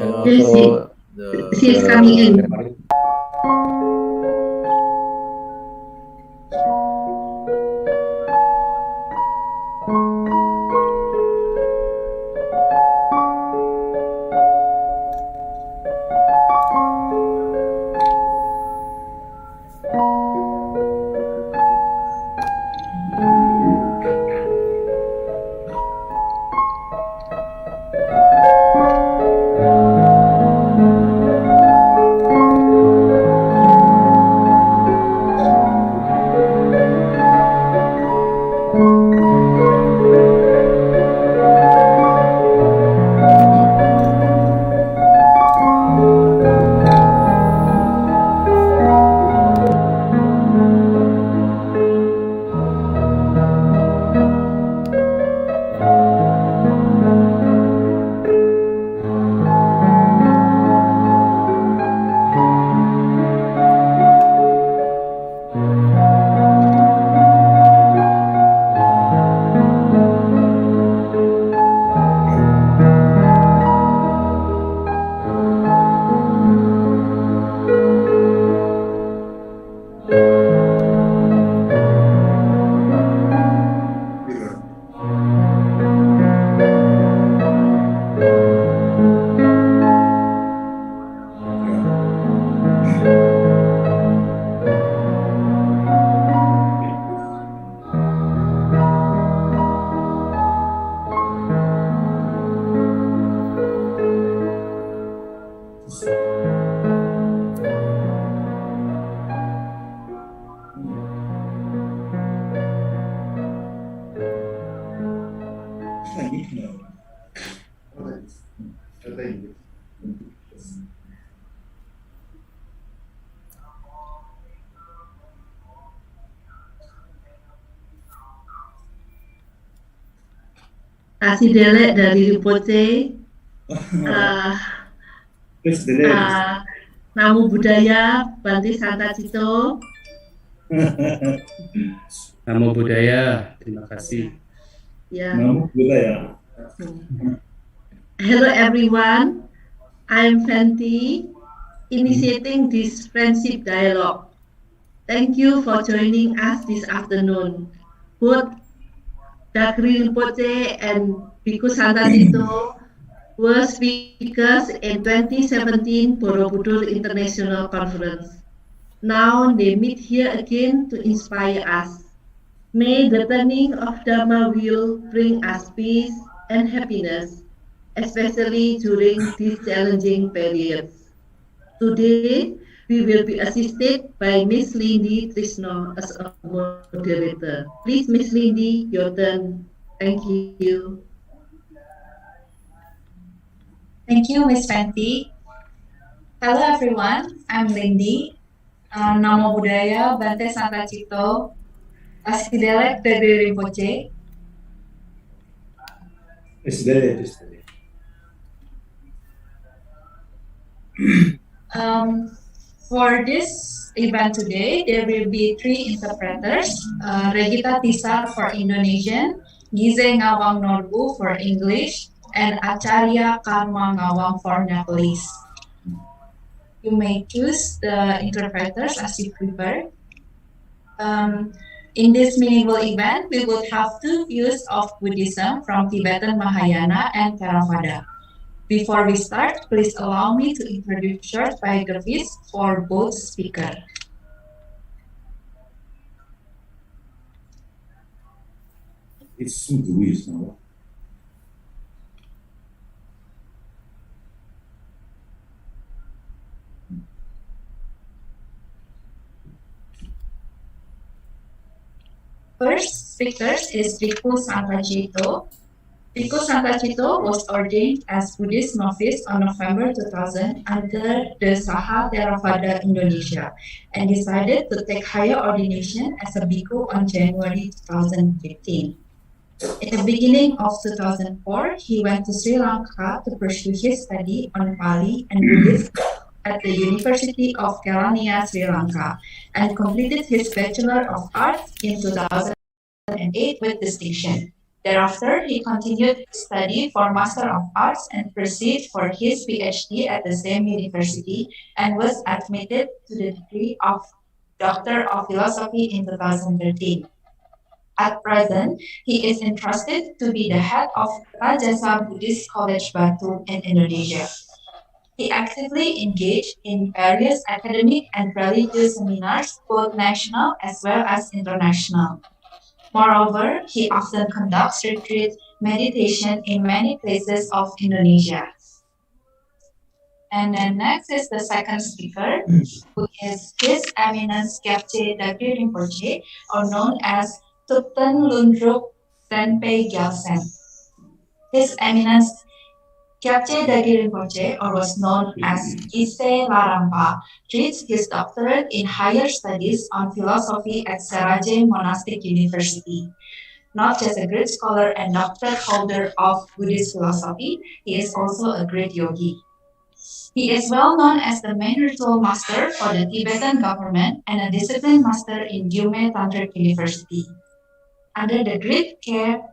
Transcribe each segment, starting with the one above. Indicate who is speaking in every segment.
Speaker 1: So
Speaker 2: She is coming in. Kasih delek dari Rinpoche, Namo Buddhaya, Bante Santacitto.
Speaker 1: Namo Buddhaya, terima kasih.
Speaker 2: Namo Buddhaya. Hello everyone, I'm Fenty, initiating this friendship dialogue. Thank you for joining us this afternoon. Both Dagri Rinpoche and Bhikkhu Santacitto were speakers in 2017 Borobudur International Conference. Now they meet here again to inspire us. May the turning of Dharma wheel bring us peace and happiness, especially during these challenging periods. Today, we will be assisted by Miss Lindy Trishno as a moderator. Please, Miss Lindy, your turn. Thank you.
Speaker 3: Thank you, Miss Fenty. Hello, everyone. I'm Lindy. Namo Buddhaya, Bante Santacitto, Asidelek Dagri Rinpoche. For this event today, there will be 3 interpreters, Regita Tisa for Indonesian, Gize Ngawang Norbu for English, and Acharya Karma Ngawang for Nepalese. You may choose the interpreters as you prefer. In this meaningful event, we will have 2 views of Buddhism from Tibetan Mahayana and Theravada. Before we start, please allow me to introduce short biographies for both speakers.
Speaker 4: It's so weird now.
Speaker 3: First speaker is Bhikkhu Santacitto. Bhikkhu Santacitto was ordained as Buddhist novice on November 2000 under the Saha Theravada Indonesia and decided to take higher ordination as a bhikkhu on January 2015. At the beginning of 2004, he went to Sri Lanka to pursue his study on Pali and Buddhism at the University of Kelaniya, Sri Lanka, and completed his Bachelor of Arts in 2008 with distinction. Thereafter, he continued his study for Master of Arts and proceeded for his PhD at the same university and was admitted to the degree of Doctor of Philosophy in 2013. At present, he is entrusted to be the head of Rajasa Buddhist College Batu in Indonesia. He actively engaged in various academic and religious seminars, both national as well as international. Moreover, he often conducts retreat meditation in many places of Indonesia. And then next is the second speaker, who is His Eminence Kyabje Dagri Rinpoche, or known as Tupten Lundrup Renpe Gyaltsen. His Eminence Kyabje Dagri Rinpoche, or was known as Ise Larampa, reached his doctorate in higher studies on philosophy at Seraje Monastic University. Not just a great scholar and doctorate holder of Buddhist philosophy, he is also a great yogi. He is well known as the main ritual master for the Tibetan government and a discipline master in Gyume Tantric University. Under the great care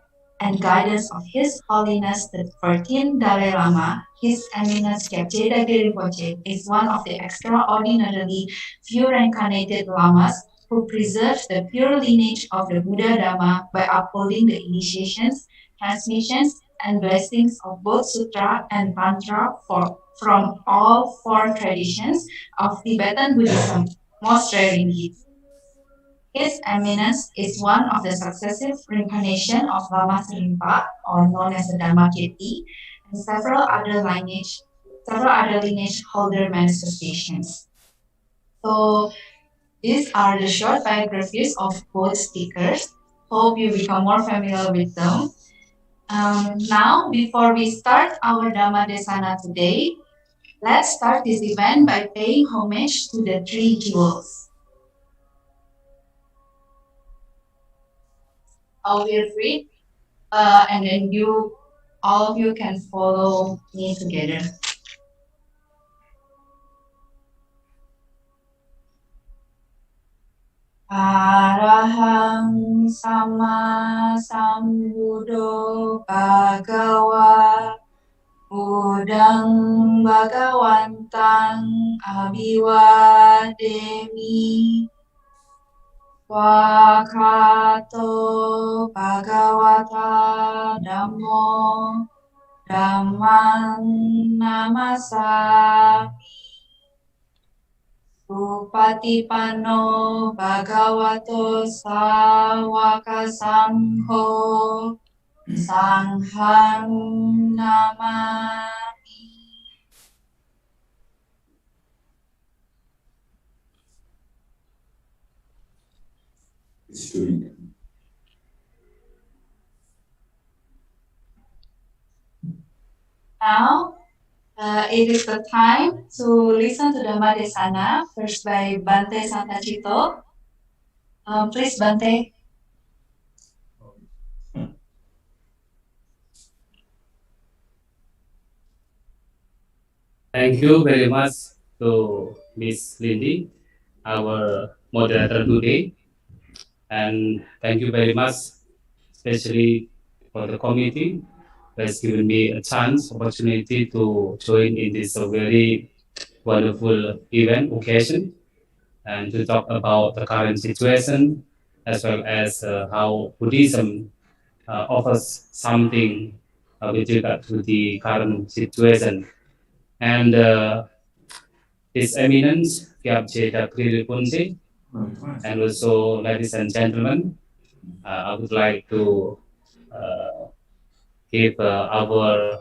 Speaker 3: and guidance of His Holiness the 14th Dalai Lama, His Eminence Kyabje Dagri Rinpoche is one of the extraordinarily few reincarnated lamas who preserves the pure lineage of the Buddha Dhamma by upholding the initiations, transmissions, and blessings of both Sutra and Tantra from all four traditions of Tibetan Buddhism, most rare indeed. His Eminence is one of the successive reincarnations of Lama Serimpa, or known as the Dhammakirti, and several other lineage holder manifestations. So these are the short biographies of both speakers. Hope you become more familiar with them. Now, before we start our Dhamma Desana today, let's start this event by paying homage to the three jewels. I will read, and then all of you can follow me together. Arahang Sama Sambuddho Bhagawa Budang Bhagawantang Abhiwademi Swakato Bhagavata Dhammo Dhammang Namasami Supatipanno Bhagavato Sawaka Sangho Sanghang Namami.
Speaker 4: It's doing it.
Speaker 3: Now, it is the time to listen to Dhamma Desana, first by Bante Santacitto. Please, Bante.
Speaker 1: Thank you very much to Miss Lindy, our moderator today. And thank you very much, especially for the committee who has given me a chance, opportunity to join in this very wonderful event, occasion, and to talk about the current situation, as well as how Buddhism offers something with regard to the current situation. And His Eminence, Kyabje Dagri Rinpoche, and also ladies and gentlemen, I would like to give our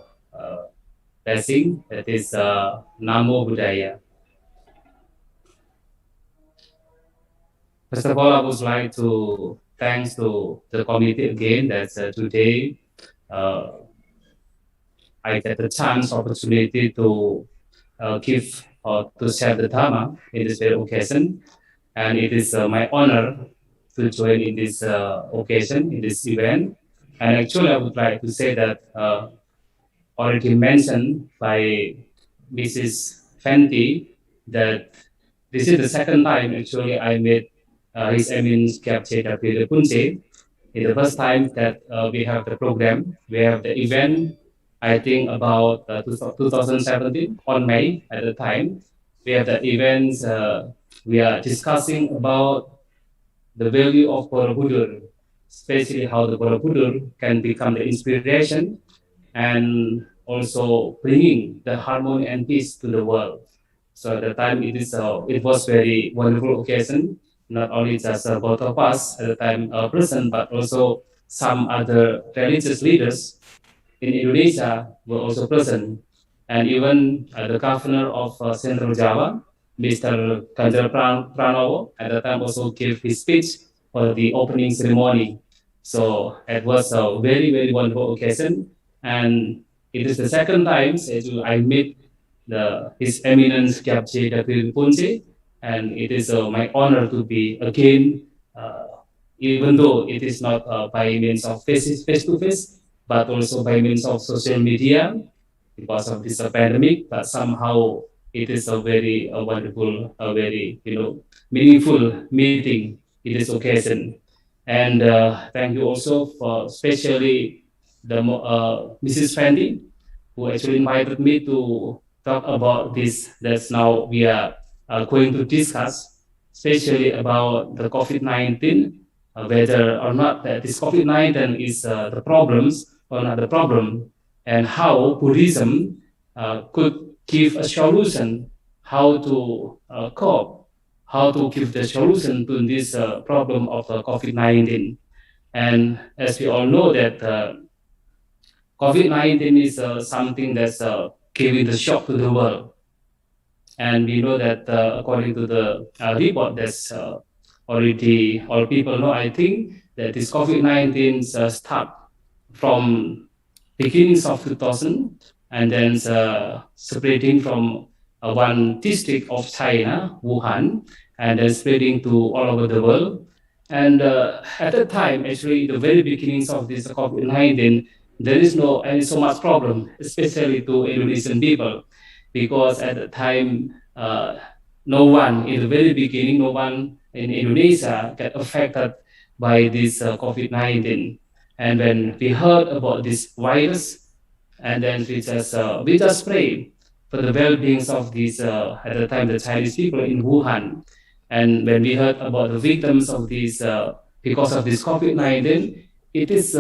Speaker 1: blessing, that is Namo Buddhaya. First of all, I would like to thanks to the committee again that today I get the chance, opportunity to give or to share the Dhamma in this very occasion. And it is my honor to join in this occasion, in this event. And actually, I would like to say that already mentioned by Mrs. Fenty that this is the second time actually I met His Eminence Kyabje Dagri Rinpoche In the first time that we have the program, we have the event, I think about 2017 on May at the time. We have the events, we are discussing about the value of Borobudur, especially how the Borobudur can become the inspiration and also bringing the harmony and peace to the world. So at the time, it was very wonderful occasion. Not only just both of us at the time present, but also some other religious leaders in Indonesia were also present, and even the governor of Central Java, Mr. Ganjar Pranowo, at the time also gave his speech for the opening ceremony. So it was a very, very wonderful occasion, and it is the second time I meet His Eminence Kyabje Dagri Rinpoche, and it is my honor to be again, even though it is not by means of face to face, but also by means of social media because of this pandemic. But somehow it is a very wonderful, a very meaningful meeting in this occasion. And thank you also for especially Mrs. Fendi, who actually invited me to talk about this. That's now we are going to discuss, especially about the COVID-19, whether or not that this COVID-19 is the problems or not the problem, and how Buddhism could give a solution, how to cope, how to give the solution to this problem of COVID-19. And as we all know that COVID-19 is something that's giving the shock to the world. And we know that according to the report that's already all people know, I think that this COVID-19 start from beginnings of 2000 and then spreading from one district of China, Wuhan, and then spreading to all over the world. And at that time, actually, the very beginnings of this COVID-19, there is no any so much problem, especially to Indonesian people, because at the time, no one in the very beginning, no one in Indonesia get affected by this COVID-19. And when we heard about this virus, and then we just pray for the well-being of these at the time the Chinese people in Wuhan. And when we heard about the victims of these because of this COVID-19, it is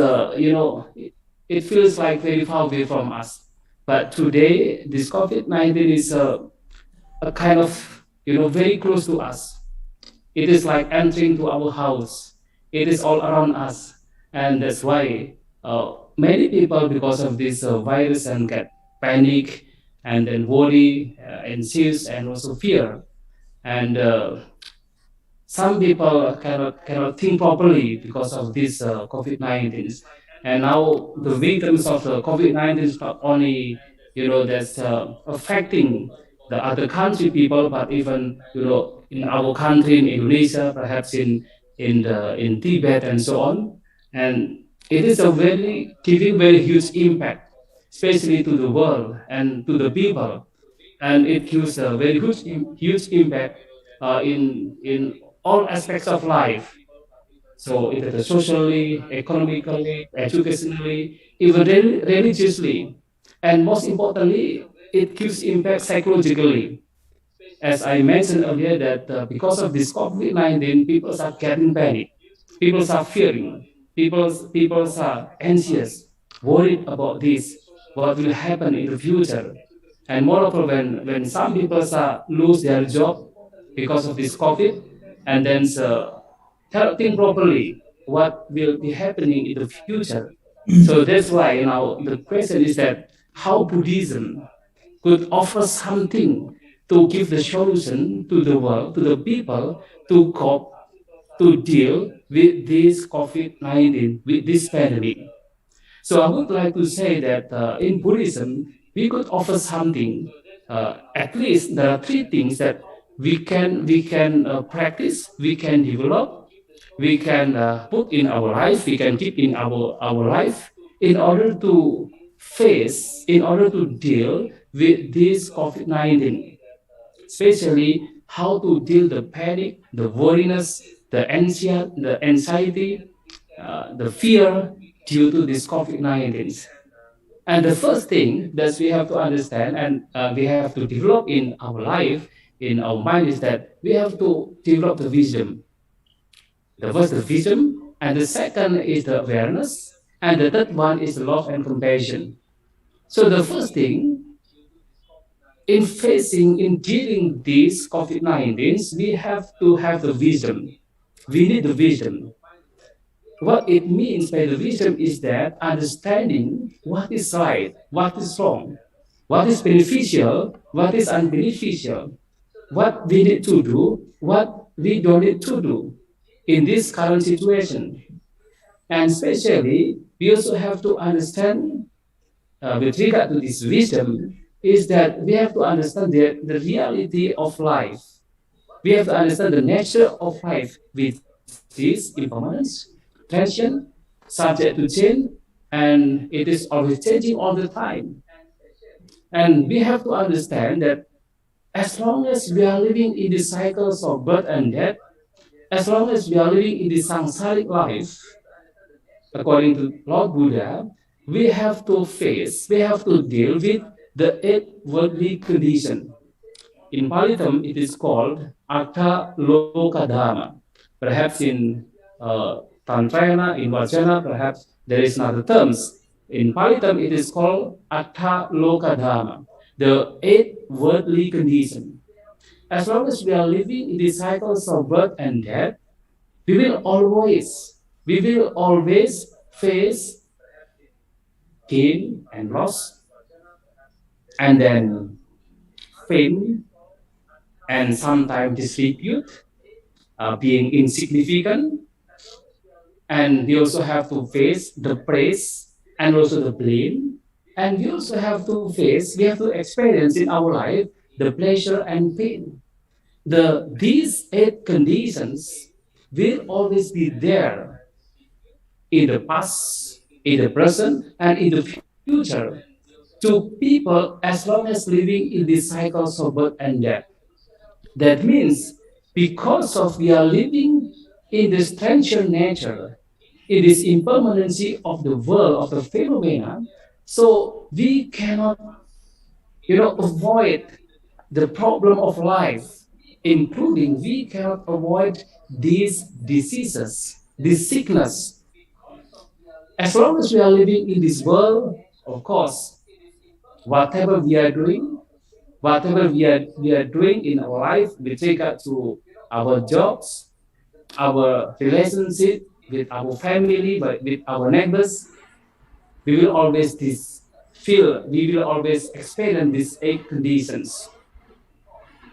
Speaker 1: it feels like very far away from us. But today, this COVID-19 is a kind of very close to us. It is like entering to our house. It is all around us, and that's why many people, because of this virus, and get panic, and then worry, anxious, and also fear. And some people cannot think properly because of this COVID-19. And now the victims of the COVID-19 is not only that's affecting the other country people, but even in our country in Indonesia, perhaps in Tibet and so on. And it is a giving very huge impact, especially to the world and to the people, and it gives a very huge impact in all aspects of life. So it is socially, economically, educationally, even religiously, and most importantly, it gives impact psychologically. As I mentioned earlier, that because of this COVID-19, people are getting panic, people are fearing, people are anxious, worried about this, what will happen in the future. And moreover, when some people lose their job because of this COVID, and then cannot think properly what will be happening in the future. So that's why now the question is that how Buddhism could offer something to give the solution to the world, to the people, to cope, to deal with this COVID-19, with this pandemic. So I would like to say that in Buddhism, we could offer something. At least there are three things that we can practice, we can develop, we can put in our life, we can keep in our life in order to face, in order to deal with this COVID-19, especially how to deal the panic, the worriness, the anxiety, the fear due to this COVID-19. And the first thing that we have to understand and we have to develop in our life, in our mind, is that we have to develop the wisdom. The first, the wisdom, and the second is the awareness, and the third one is the love and compassion. So the first thing, in dealing this COVID-19, we have to have the wisdom. We need the wisdom. What it means by the wisdom is that understanding what is right, what is wrong, what is beneficial, what is unbeneficial, what we need to do, what we don't need to do in this current situation. And especially, we also have to understand, with regard to this wisdom, is that we have to understand the reality of life. We have to understand the nature of life, which is impermanence, tension, subject to change, and it is always changing all the time. And we have to understand that as long as we are living in the cycles of birth and death, as long as we are living in the samsaric life, according to Lord Buddha, we have to face, we have to deal with the eight worldly condition. In Pali term, it is called Artha Lokadama. Perhaps in Tantrayana, in Vajrayana, perhaps there is another terms. In Pali term, it is called Artha Lokadama, the eight worldly condition. As long as we are living in the cycles of birth and death, we will always face gain and loss, and then fame, and sometimes disrepute, being insignificant, and we also have to face the praise and also the blame, and we also have to face, we have to experience in our life the pleasure and pain. These eight conditions will always be there in the past, in the present, and in the future to people as long as living in these cycles of birth and death. That means because of we are living in this transient nature, in this impermanency of the world, of the phenomena, so we cannot, avoid the problem of life, including we cannot avoid these diseases, this sickness. As long as we are living in this world, of course, whatever we are doing, whatever we are doing in our life with regard to our jobs, our relationship with our family, but with our neighbors, we will always we will always experience these eight conditions.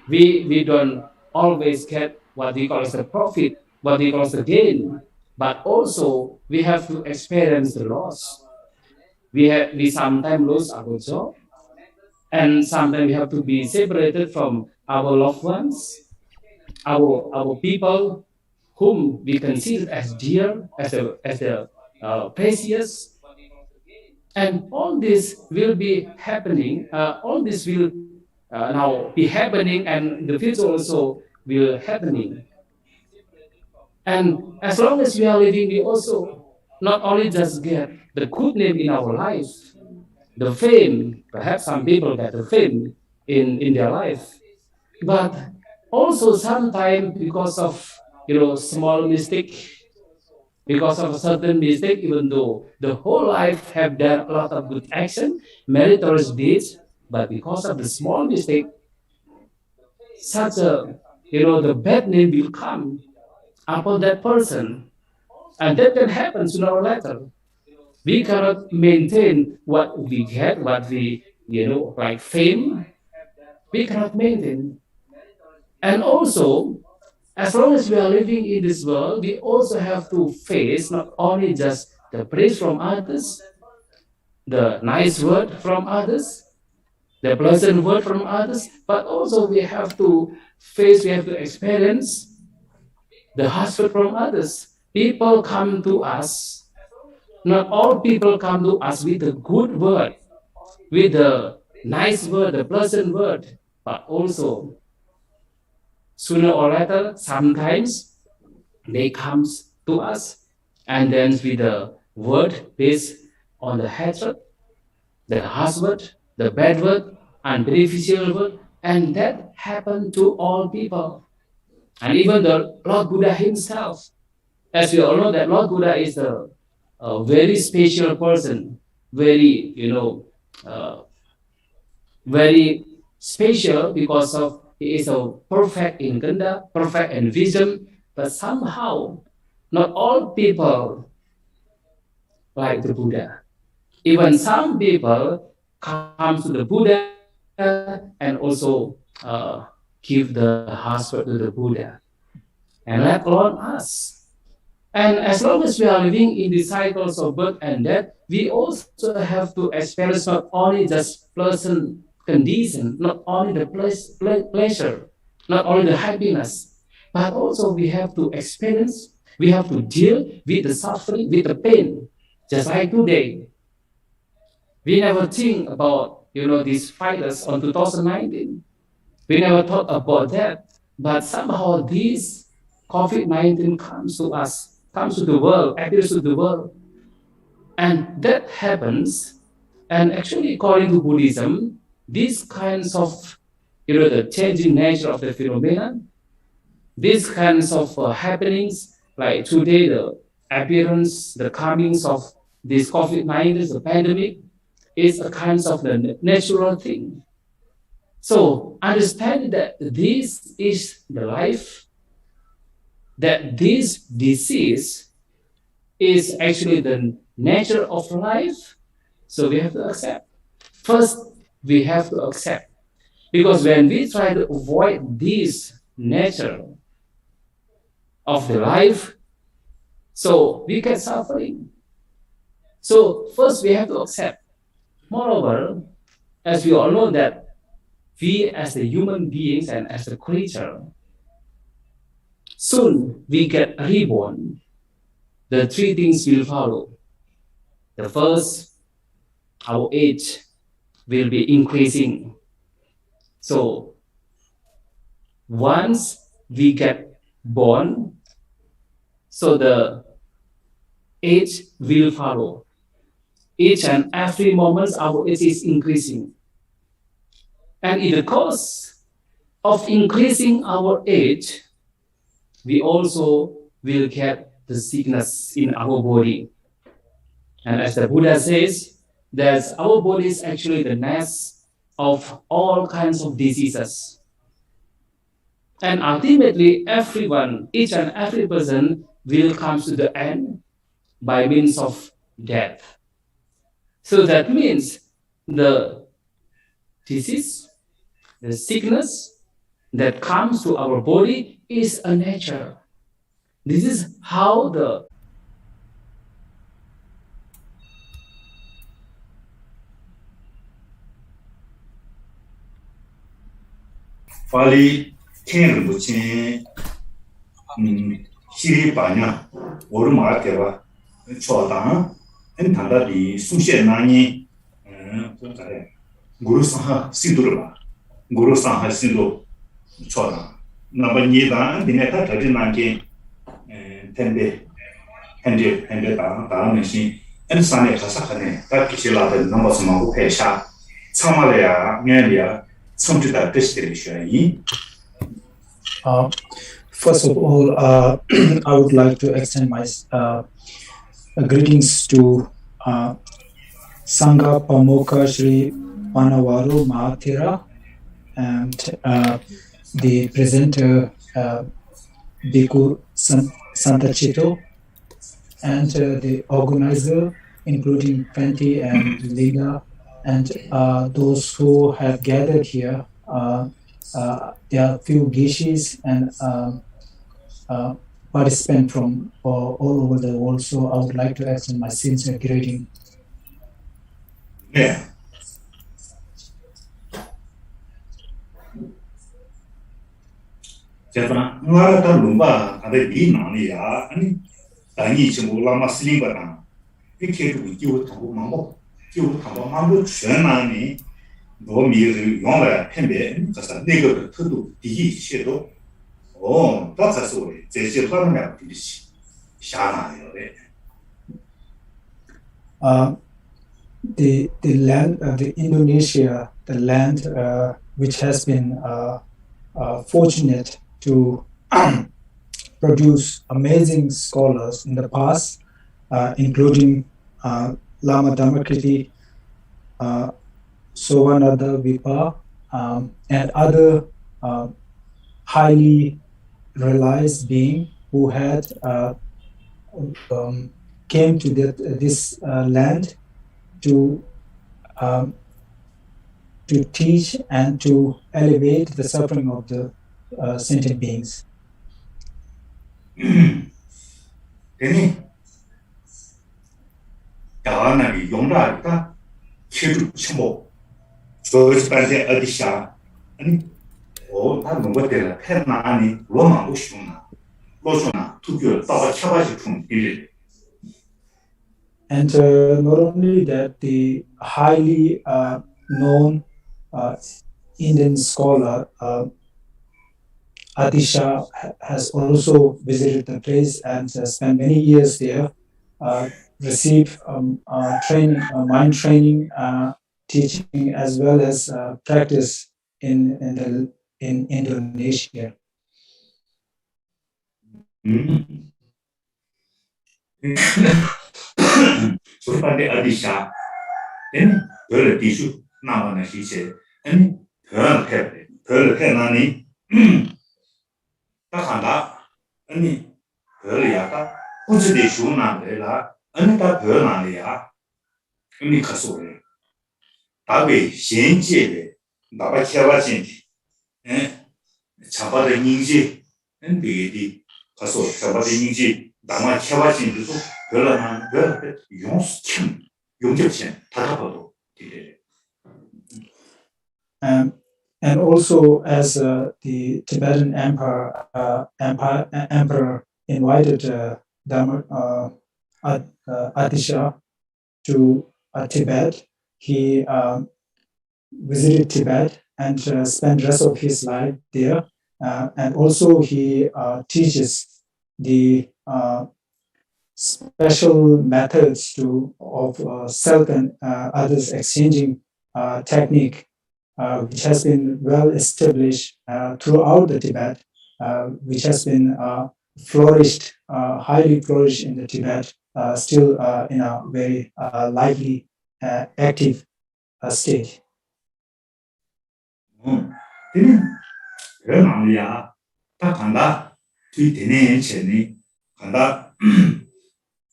Speaker 1: We don't always get what we call as the profit, what we call as the gain, but also we have to experience the loss. We sometimes lose our job, and sometimes we have to be separated from our loved ones, our people whom we consider as dear, as the precious, and all this will be happening. All this will now be happening, and in the future also will happening. And as long as we are living, we also not only just get the good name in our life, the fame. Perhaps some people get the fame in their life, but also sometimes because of small mistake, because of a certain mistake, even though the whole life have done a lot of good action, meritorious deeds, but because of the small mistake, such a the bad name will come upon that person, and that can happen sooner or later. We cannot maintain what we get, what we like fame. We cannot maintain, and also, as long as we are living in this world, we also have to face not only just the praise from others, the nice word from others, the pleasant word from others, but also we have to face, we have to experience the harsh word from others. People come to us, not all people come to us with the good word, with the nice word, the pleasant word, but also sooner or later, sometimes they come to us and then with the word based on the hatred, the harsh word, the bad word, unbeneficial word, and that happened to all people. And even the Lord Buddha himself, as we all know that Lord Buddha is a very special person, very, uh, very special because of he is a perfect in Ganda, perfect in wisdom, but somehow not all people like the Buddha. Even some people come to the Buddha and also give the husband to the Buddha and let alone us. And as long as we are living in the cycles of birth and death, we also have to experience not only just pleasant condition, not only the pleasure, not only the happiness, but also we have to experience, we have to deal with the suffering, with the pain. Just like today, we never think about these fighters on 2019. We never thought about that, but somehow this COVID-19 comes to us, comes to the world, appears to the world, and that happens. And actually, according to Buddhism, these kinds of the changing nature of the phenomenon, these kinds of happenings, like today, the appearance, the comings of this COVID-19, the pandemic, is a kind of the natural thing. So understand that this is the life, that this disease is actually the nature of life. So we have to accept. First, we have to accept. Because when we try to avoid this nature of the life, so we get suffering. So first we have to accept. Moreover, as we all know that we as the human beings and as the creature, soon we get reborn. The three things will follow. The first, our age will be increasing. So once we get born, so the age will follow. Each and every moment our age is increasing. And in the course of increasing our age, we also will get the sickness in our body. And as the Buddha says, that our body is actually the nest of all kinds of diseases. And ultimately, everyone, each and every person will come to the end by means of death. So that means the disease, the sickness that comes to our body is a nature. This is how the
Speaker 5: Pali Ken Buchin Shiri Banya, Uruma Keva, Chodan, and Tanda di Sushe Nani, Guru Saha Sidurba, Guru Saha Sido Chodan. Number Nida, the Neta Tadinaki, Tende, Hende Da Machine, and Sane Kasakane, that Kishila, the numbers of Pesha, Samalea, Melia. Something that destination.
Speaker 6: First of all, I would like to extend my greetings to Sangha Pamoka Sri Panavaru Mahathira and the presenter Bhikkhu Santacitto and the organizer, including Fenty and Lila, and those who have gathered here. There are few gishis and participants from all over the world, so I would like to extend my sincere greeting.
Speaker 5: Yeah. Jefana, Narata Lumba, and the Bina, and Danichi Lama Slimbana. He came with you to Mambo. You have a Mambo Shenani, Domi, Yonga, Hembe, because a nigger to do the shadow. Oh, that's a story. They still don't have this Shana.
Speaker 6: The land, the Indonesia, the land which has been fortunate to produce amazing scholars in the past, including Lama Dhammakirti, Sowanada Vipa, and other highly realized beings who had came to this land to teach and to elevate the suffering of the sentient beings.
Speaker 5: 되니 다나기 용라다 키루 침모 조스반데 어디샤 아니 다 농거들 패나니 로마고 싶나 로소나 투교 따와 쳐바지 품 일일.
Speaker 6: And not only that, the highly known Indian scholar Atisha has also visited the place and spent many years there, received training, mind training, teaching, as well as practice in Indonesia.
Speaker 5: 소반데 어디샤 되니 별 디슈 나만의 시체 아니 별 패나니 다한다 아니 별이야다 어찌돼 쇼나래라 아니 다 별나래야 아니 가소래 다베 현재에 나바 켜바진디 차바의 닝지 엔디디 가소 차바의 닝지 나마 켜바진디도 별나는 별 용스침 용접신 다다봐도 되래.
Speaker 6: And also, as the Tibetan emperor invited Atisha to Tibet, he visited Tibet and spent the rest of his life there. And also, he teaches the special methods of self and others exchanging technique, which has been well established throughout the Tibet, which has been flourished, highly flourished in the Tibet, still in a very lively, active state.
Speaker 5: 그러나야 딱 간다. 뒤 되네 전에 간다.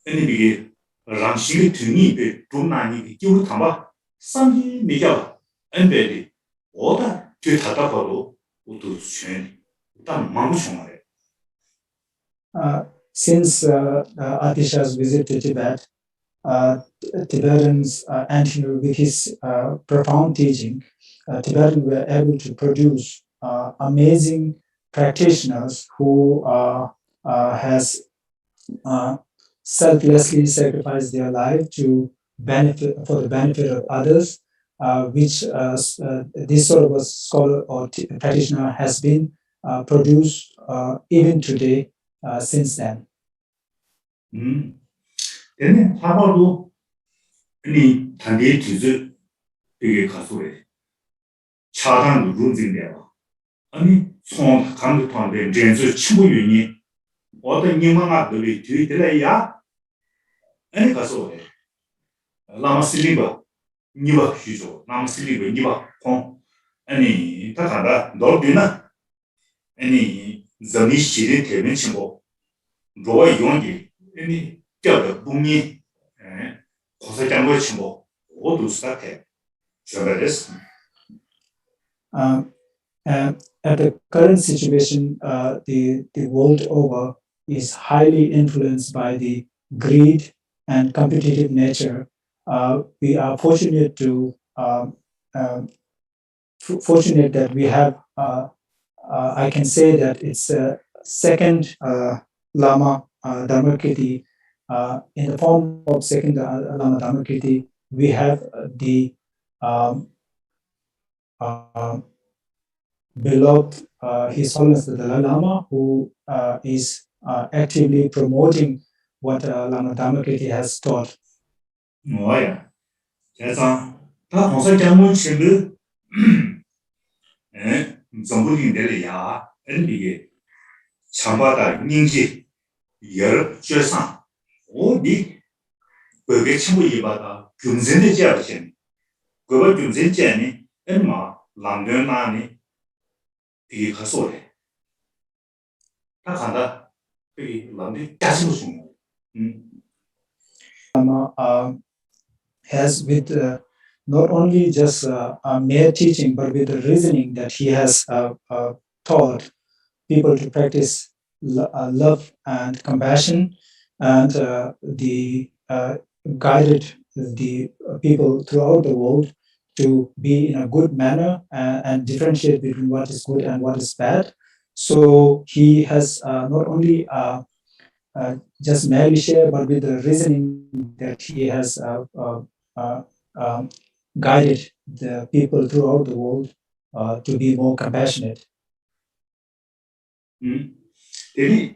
Speaker 5: 아니 이게 랑식의 등이 좀 많이 끼고 담아 상기 미겨 엔베리 오다 뒤 다다가도 또 chen 일단 마음 정말에.
Speaker 6: Since Atisha's visit to Tibet, Tibetans, and with his profound teaching, Tibetans were able to produce amazing practitioners who has selflessly sacrificed their life to benefit for the benefit of others, which this sort of a scholar or practitioner has been produced even today since then.
Speaker 5: 얘는 사바도 이 단계 주제 되게 가수래. 차단 루즈인데요. 아니 총 감독한테 전수 친구 유니 어떤 님만아들이 뒤들어야 아니 가수래. 라마슬리바 니바 휴조 라마슬리바 니바 콩 아니 다가다 너도나 아니 점이시리 되는 친구 로와 용기 아니 뼈가 붕이 고사장고 친구 모두 스타트 저버렸어.
Speaker 6: At the current situation, the world over is highly influenced by the greed and competitive nature. We are fortunate fortunate that we have. I can say that it's a second Lama Dhammakirti. In the form of second Lama Dhammakirti, we have the beloved His Holiness the Dalai Lama, who is actively promoting what Lama Dhammakirti has taught.
Speaker 5: 뭐야? 그래서 다 공사 장문 친구 정부인들이야. 이게 참바다 인지 여러 죄상 어디 그게 친구 이바다 금전의 지하신 그거 금전제니 얼마 랑변나니 이게 가소래 다 간다 이 랑이 자주 좀
Speaker 6: has with not only just mere teaching, but with the reasoning that he has taught people to practice love and compassion, and the guided the people throughout the world to be in a good manner and differentiate between what is good and what is bad. So he has not only just merely share, but with the reasoning that he has uh, um, guided the people throughout the world to be more compassionate.
Speaker 5: 대리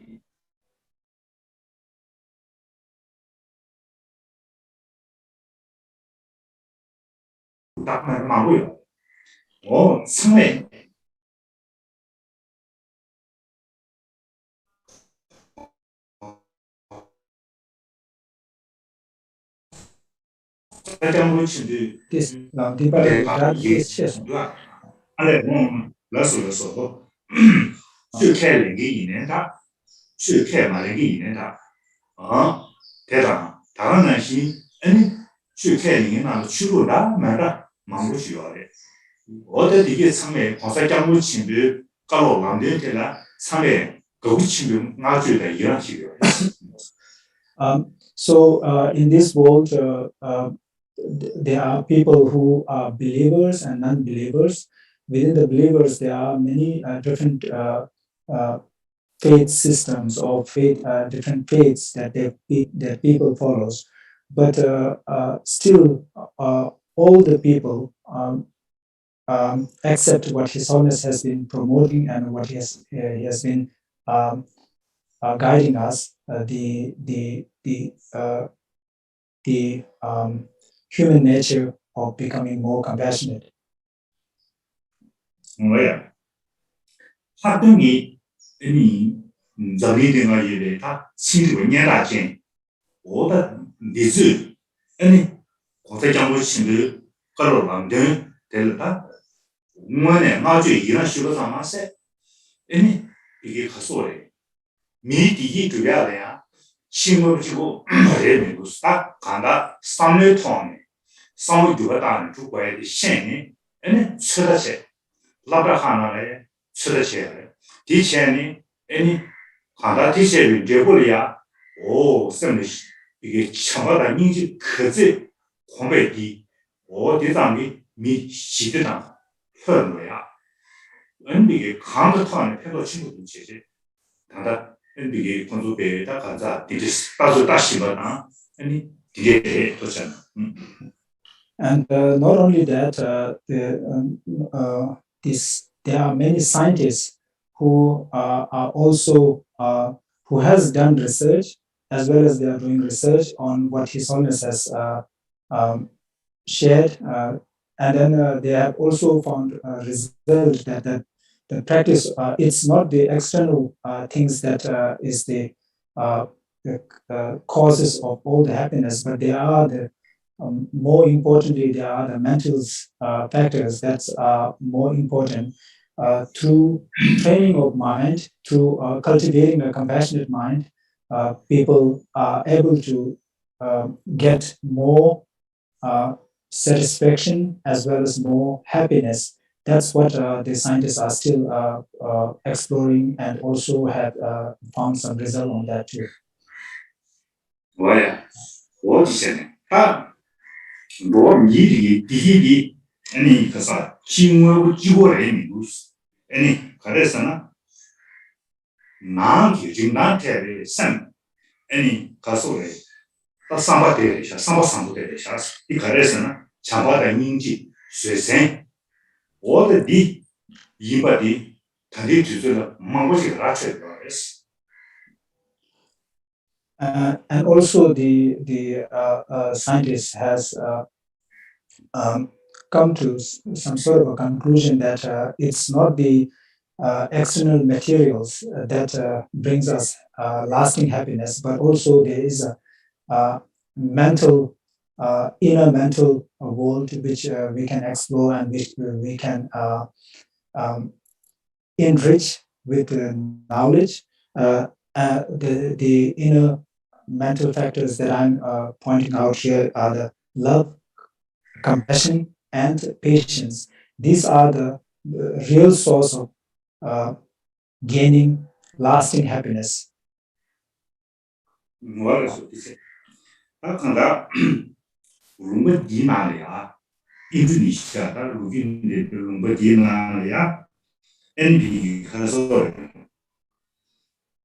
Speaker 5: 딱 말고요. 상해 장문 친구
Speaker 6: This that is
Speaker 5: 안에 라서라서 去开2年的去开嘛2年的 대단 다른 시 아니 去开2年的 출구다 말다 망고 쉬어래 어디 이게 상에 과사 장문 친구 가로 만들게라 상에 거기 친구 나주다 이런 식이에요.
Speaker 6: So in this world, there are people who are believers and non-believers. Within the believers, there are many different faith systems or different faiths that people follows. But still, all the people accept what His Holiness has been promoting and what he has been guiding us. The human nature of becoming more compassionate.
Speaker 5: 뭐야? 활동이 아니 자리되가 이래다 신원년라진 오다 니즈 아니 고대장부 신들 걸어 만든 될다 우만에 아주 이런 식으로 담았어. 아니 이게 가소래. 미디기 줘야돼야 신을 지고 레벨을 딱 간다. 3년 통에 3월 두가다는 주고에 신이 아니 쳐다세 라브라 하나에 쳐다세 디체니 아니 간다 디체를 제고리야 오 쌤이 이게 참마다 인지 크지 공배디 오 대장이 미 시대다 현로야 근데 강도 통에 패도 친구들 제제 간다 이게 건조배에다 가자 이제 따로 다시거나 아니 이게 도잖아.
Speaker 6: And not only that, there are many scientists who are also who has done research as well as they are doing research on what His Holiness has shared, and then they have also found result that the practice it's not the external things that is the causes of all the happiness, but they are the more importantly, there are the mental factors that's more important. Through training of mind, through cultivating a compassionate mind, people are able to get more satisfaction as well as more happiness. That's what the scientists are still exploring and also have found some result on that too.
Speaker 5: 뭐야? 어디서네? 뭐 미리 디디 아니 그래서 신호를 지고래 미루스 아니 그래서나 나 기준한테 선 아니 가서래 다 삼바대리샤 삼바상부대리샤 이 그래서나 참바다 인지 쇠생 어디 이바디 다리 주저라 망고시 라체라스.
Speaker 6: and also the scientist has come to some sort of a conclusion that it's not the external materials that brings us lasting happiness, but also there is a mental, inner mental world which we can explore and which we can um, enrich with knowledge. The inner mental factors that I'm pointing out here are the love, compassion, and patience. These are the real source of uh, gaining lasting happiness.
Speaker 5: 뭐라 소리지? 아 간다. rumba 디나야. 인도네시아다 루빈데 rumba 디나야. NB 가서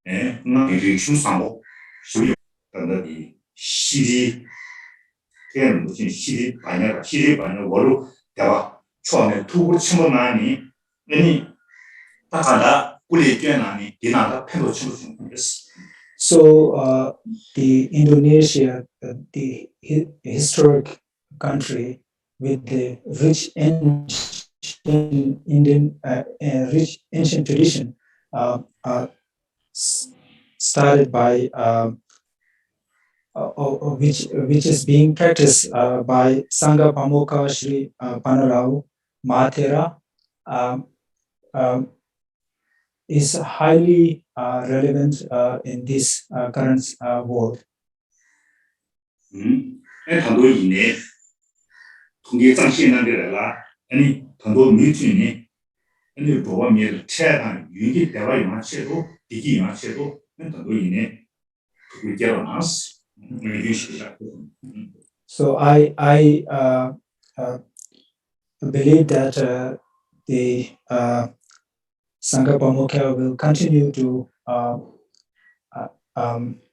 Speaker 5: 예, 나 리액션 상고 소리 단다디 시리 걔는 무슨 시리 반야 월로 대화 처음에 투고 치면 나니 아니 딱하다 꿀이 뛰어나니 디나다 패도 치고 있어.
Speaker 6: So the Indonesia, the historic country with the rich ancient Indian, rich ancient tradition, started by which is being practiced by Sangha Pamoka Sri Panarau Mahathera, is highly relevant in this current world.
Speaker 5: 단도 이내 통계 장치는 데라 아니 단도 미트니 아니 도와 미를 체한 유기 대화 영화체도 이기 영화체도 단도 이내 그 결혼하스
Speaker 6: So I believe that the Sangha Pamukya will continue to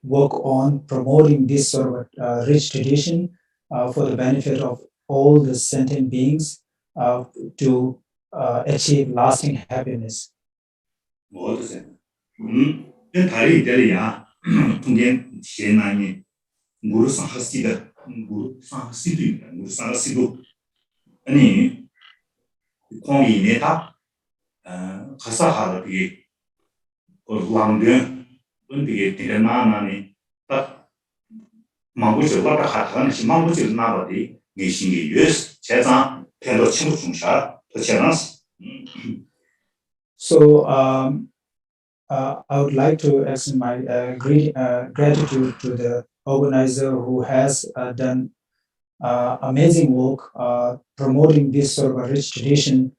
Speaker 6: work on promoting this sort of rich tradition for the benefit of all the sentient beings to achieve lasting happiness.
Speaker 5: 뭐드세? 다리 데리야. 통계 제나니 무르상 하시다. 무르상 하시도 아니 공이네다. 가사하다 비게 왕된 은비게 되나나니 딱 망고저 왔다 갔다는 시 망고저 나버디 내신이 예스 제상 팬도 친구 중샤 더 제나스.
Speaker 6: So I would like to extend my gratitude to the organizer who has done amazing work promoting this sort of a rich tradition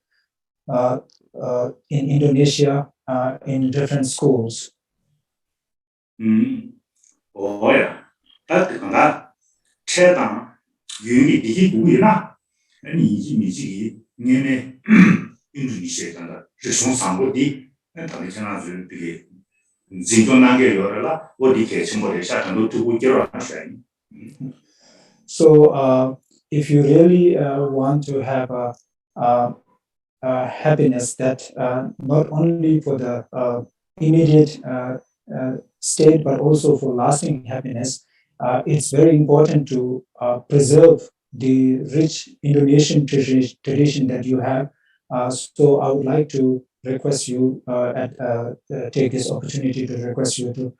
Speaker 6: in Indonesia in different schools.
Speaker 5: 뭐야? 딱 최단 유기 이게 누구이나? 아니 이지 미지 내내 인도네시아가 지송 상고디 다들 전화줄 비게 진전하게 열어라 어디게 정보를 시작한도 두고 결혼하셔야.
Speaker 6: So if you really want to have a happiness that not only for the immediate state but also for lasting happiness, it's very important to preserve the rich Indonesian tradition that you have. So I would like to request you take this opportunity to request you to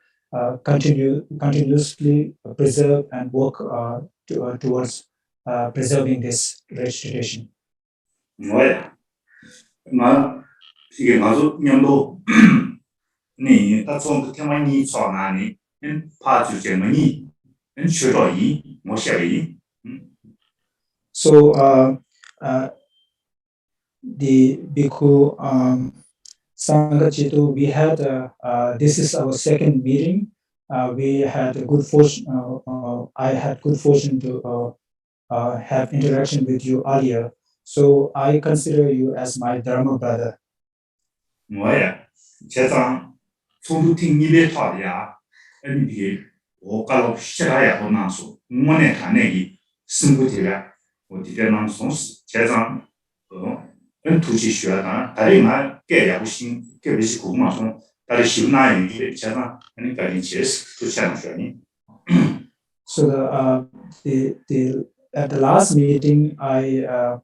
Speaker 6: continuously preserve and work towards preserving this rich tradition.
Speaker 5: 뭐야? 나 이게 가서 년도 네 다촌 테마니 소나니 파주제머니 엔슈로이 모셔이.
Speaker 6: So the Bhikkhu Santacitto, we had this is our second meeting. We had a good fortune. I had good fortune to have interaction with you earlier. So I consider you as my Dharma brother.
Speaker 5: 뭐야? 제상 소두팅 입에 타야 아니 오가로 시작해야 보나서 응원에 가내기 승부되라 어디에 남송 제상 엔투지 쉬어다 다리만 깨야 부신 깨비시 고마서 다리 쉬나이 제상 아니 다리 제스 또 샤나셔니
Speaker 6: So at the last meeting, I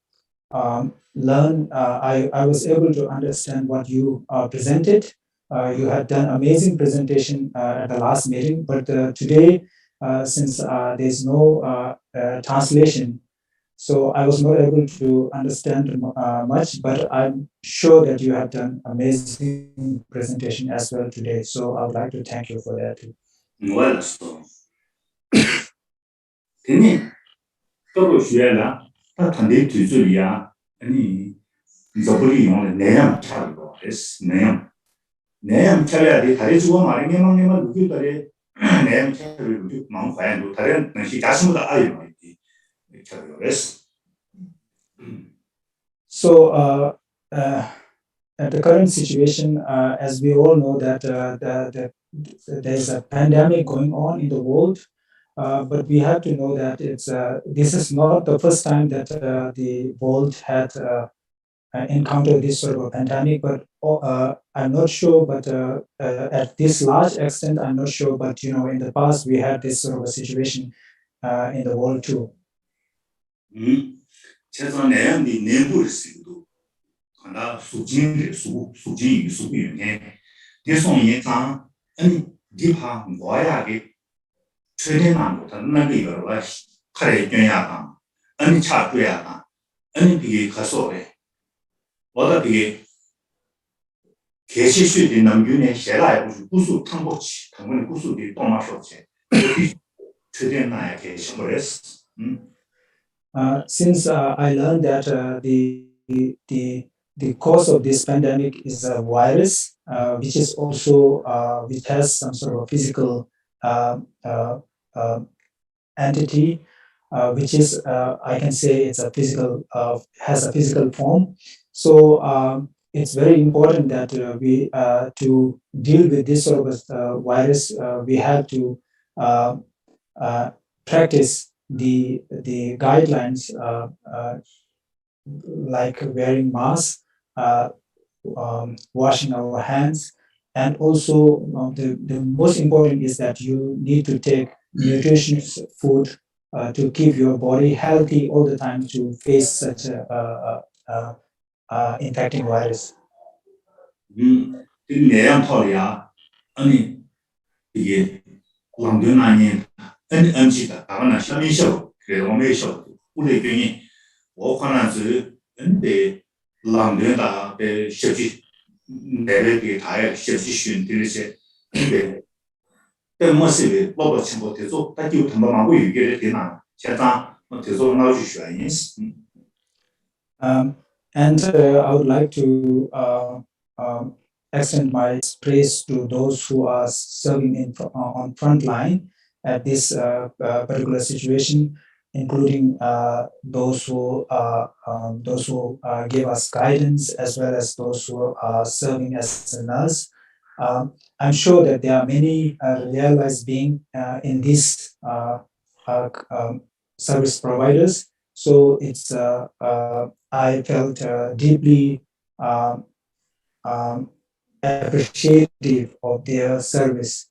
Speaker 6: learned. I was able to understand what you presented. You had done amazing presentation at the last meeting, but today, since there's no translation, so I was not able to understand much, but I'm sure that you have done amazing presentation as well today. So I would like to thank you for that too.
Speaker 5: Well, so. Teni, toko xuya la, ta tante tuzu ya, ani, zaburi yung nayam chalo es, nayam. Nayam chalo di tari zuwa mara ngema lukyu tari, nayam chalo lukyu maang kwayan lu, tari nanshi jasimula ayo di chalo es.
Speaker 6: So at the current situation, as we all know that there's a pandemic going on in the world, but we have to know that this is not the first time that the world had encountered this sort of a pandemic. But I'm not sure. But at this large extent, I'm not sure. But in the past, we had this sort of a situation in the world too.
Speaker 5: 최소 내용이 내부를 쓰기도 하나 수진의 수진 수비에 대송이상 아니 디파 뭐야게 최대한 못한 나게 여러 카레 변야가 아니 차줘야가 아니 비게 가서래 뭐다 비게 개시수의 남균의 셰라에 구수 탕복치 당분의 구수들이 또 마셔체 최대한 나야 개시물했어
Speaker 6: Since I learned that the cause of this pandemic is a virus, which is also which has some sort of physical uh, uh, uh, entity, which is I can say it's a physical has a physical form. So it's very important that we to deal with this sort of virus, we have to practice the guidelines like wearing masks, washing our hands, and also the most important is that you need to take nutritious food to keep your body healthy all the time to face such a infecting virus.
Speaker 5: 내양 털이야 아니 이게 왕된 아니 음식다 다만 샤미쇼 그래 오메쇼 우리 괜히 오카나즈 근데 랑된다 배 셰지 내려게 다야 셰지 쉰 들으세 근데 때문에 뭐가 친구 돼서 딱히 담당하고 얘기를 되나 제가 돼서 나오시 쉬어야지
Speaker 6: And I would like to extend my praise to those who are serving on front line at this particular situation, including those who give us guidance, as well as those who are serving as a nurse. I'm sure that there are many realized beings in these service providers. So it's I felt deeply appreciative of their service.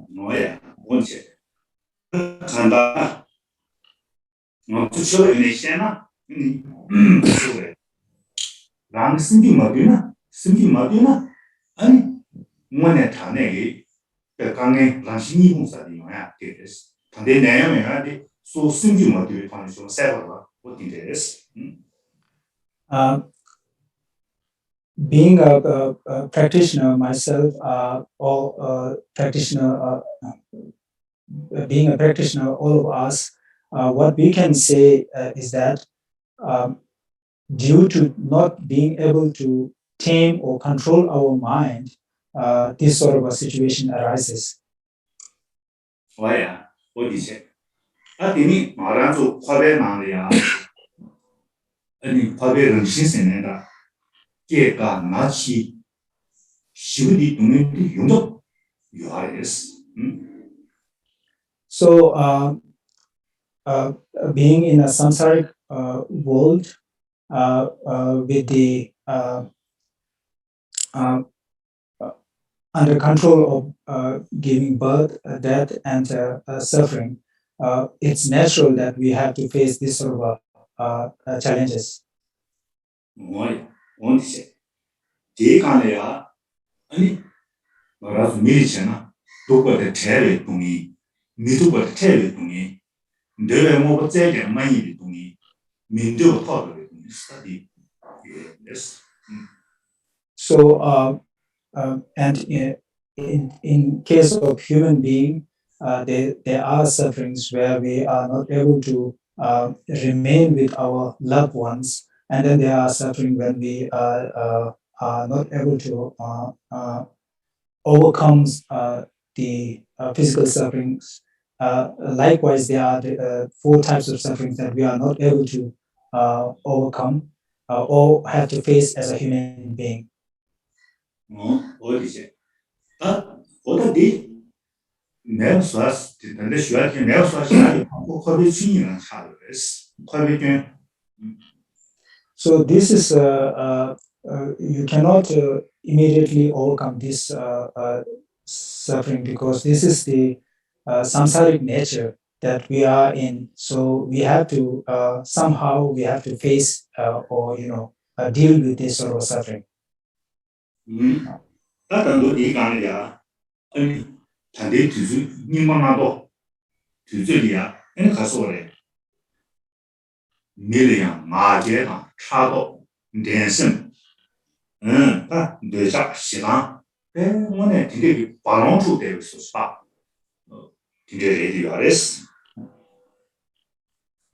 Speaker 5: 뭐야 뭔지 간다 저 내시나 그래 랑 승기 맞이나 아니 뭐네 타네기 강에 랑신이 공사디 뭐야 되겠어 근데 내용에 아니 소 승기 맞이 타는 좀 세버가 어디 되겠어
Speaker 6: Being a practitioner myself, or practitioner, being a practitioner, all of us, what we can say is that due to not being able to tame or control our mind, this sort of a situation arises.
Speaker 5: 와야 어디세 아 되니 말아서 화배 나리야 아니 화배는 신세네다 걔가 나치 시부디 동네디 용접 유아레스
Speaker 6: So, being in a samsaric world with the under control of giving birth, death, and suffering, it's natural that we have to face this sort of challenges.
Speaker 5: 뭐야, 어디서? 대간에야 아니 뭐라서 미리잖아. 도거의 제일 동의, 미도거의 제일 동의, 내가 뭐 제일 많이 동의, 민도 터를 동의 study. Yes.
Speaker 6: So, and in case of human being, there are sufferings where we are not able to remain with our loved ones, and then there are suffering when we are not able to overcome the physical sufferings. Likewise, there are the 4 types of sufferings that we are not able to overcome or have to face as a human being.
Speaker 5: 어디서? 어디? 내가 수학 근데 수학이 내가 수학이 아니고 거기 중요한 차이です. 거기
Speaker 6: So this is you cannot immediately overcome this suffering, because this is the samsaric nature that we are in. So we have to somehow we have to face or deal with this sort of suffering.
Speaker 5: 나도 이간이야. 아니 단대 주주 님만나도 주주리야. 에 가서 그래. 밀이야 마제가 차도 댄슨. 뇌자 시간. 오늘 되게 바람도 되고 있었어. 되게 레디가레스.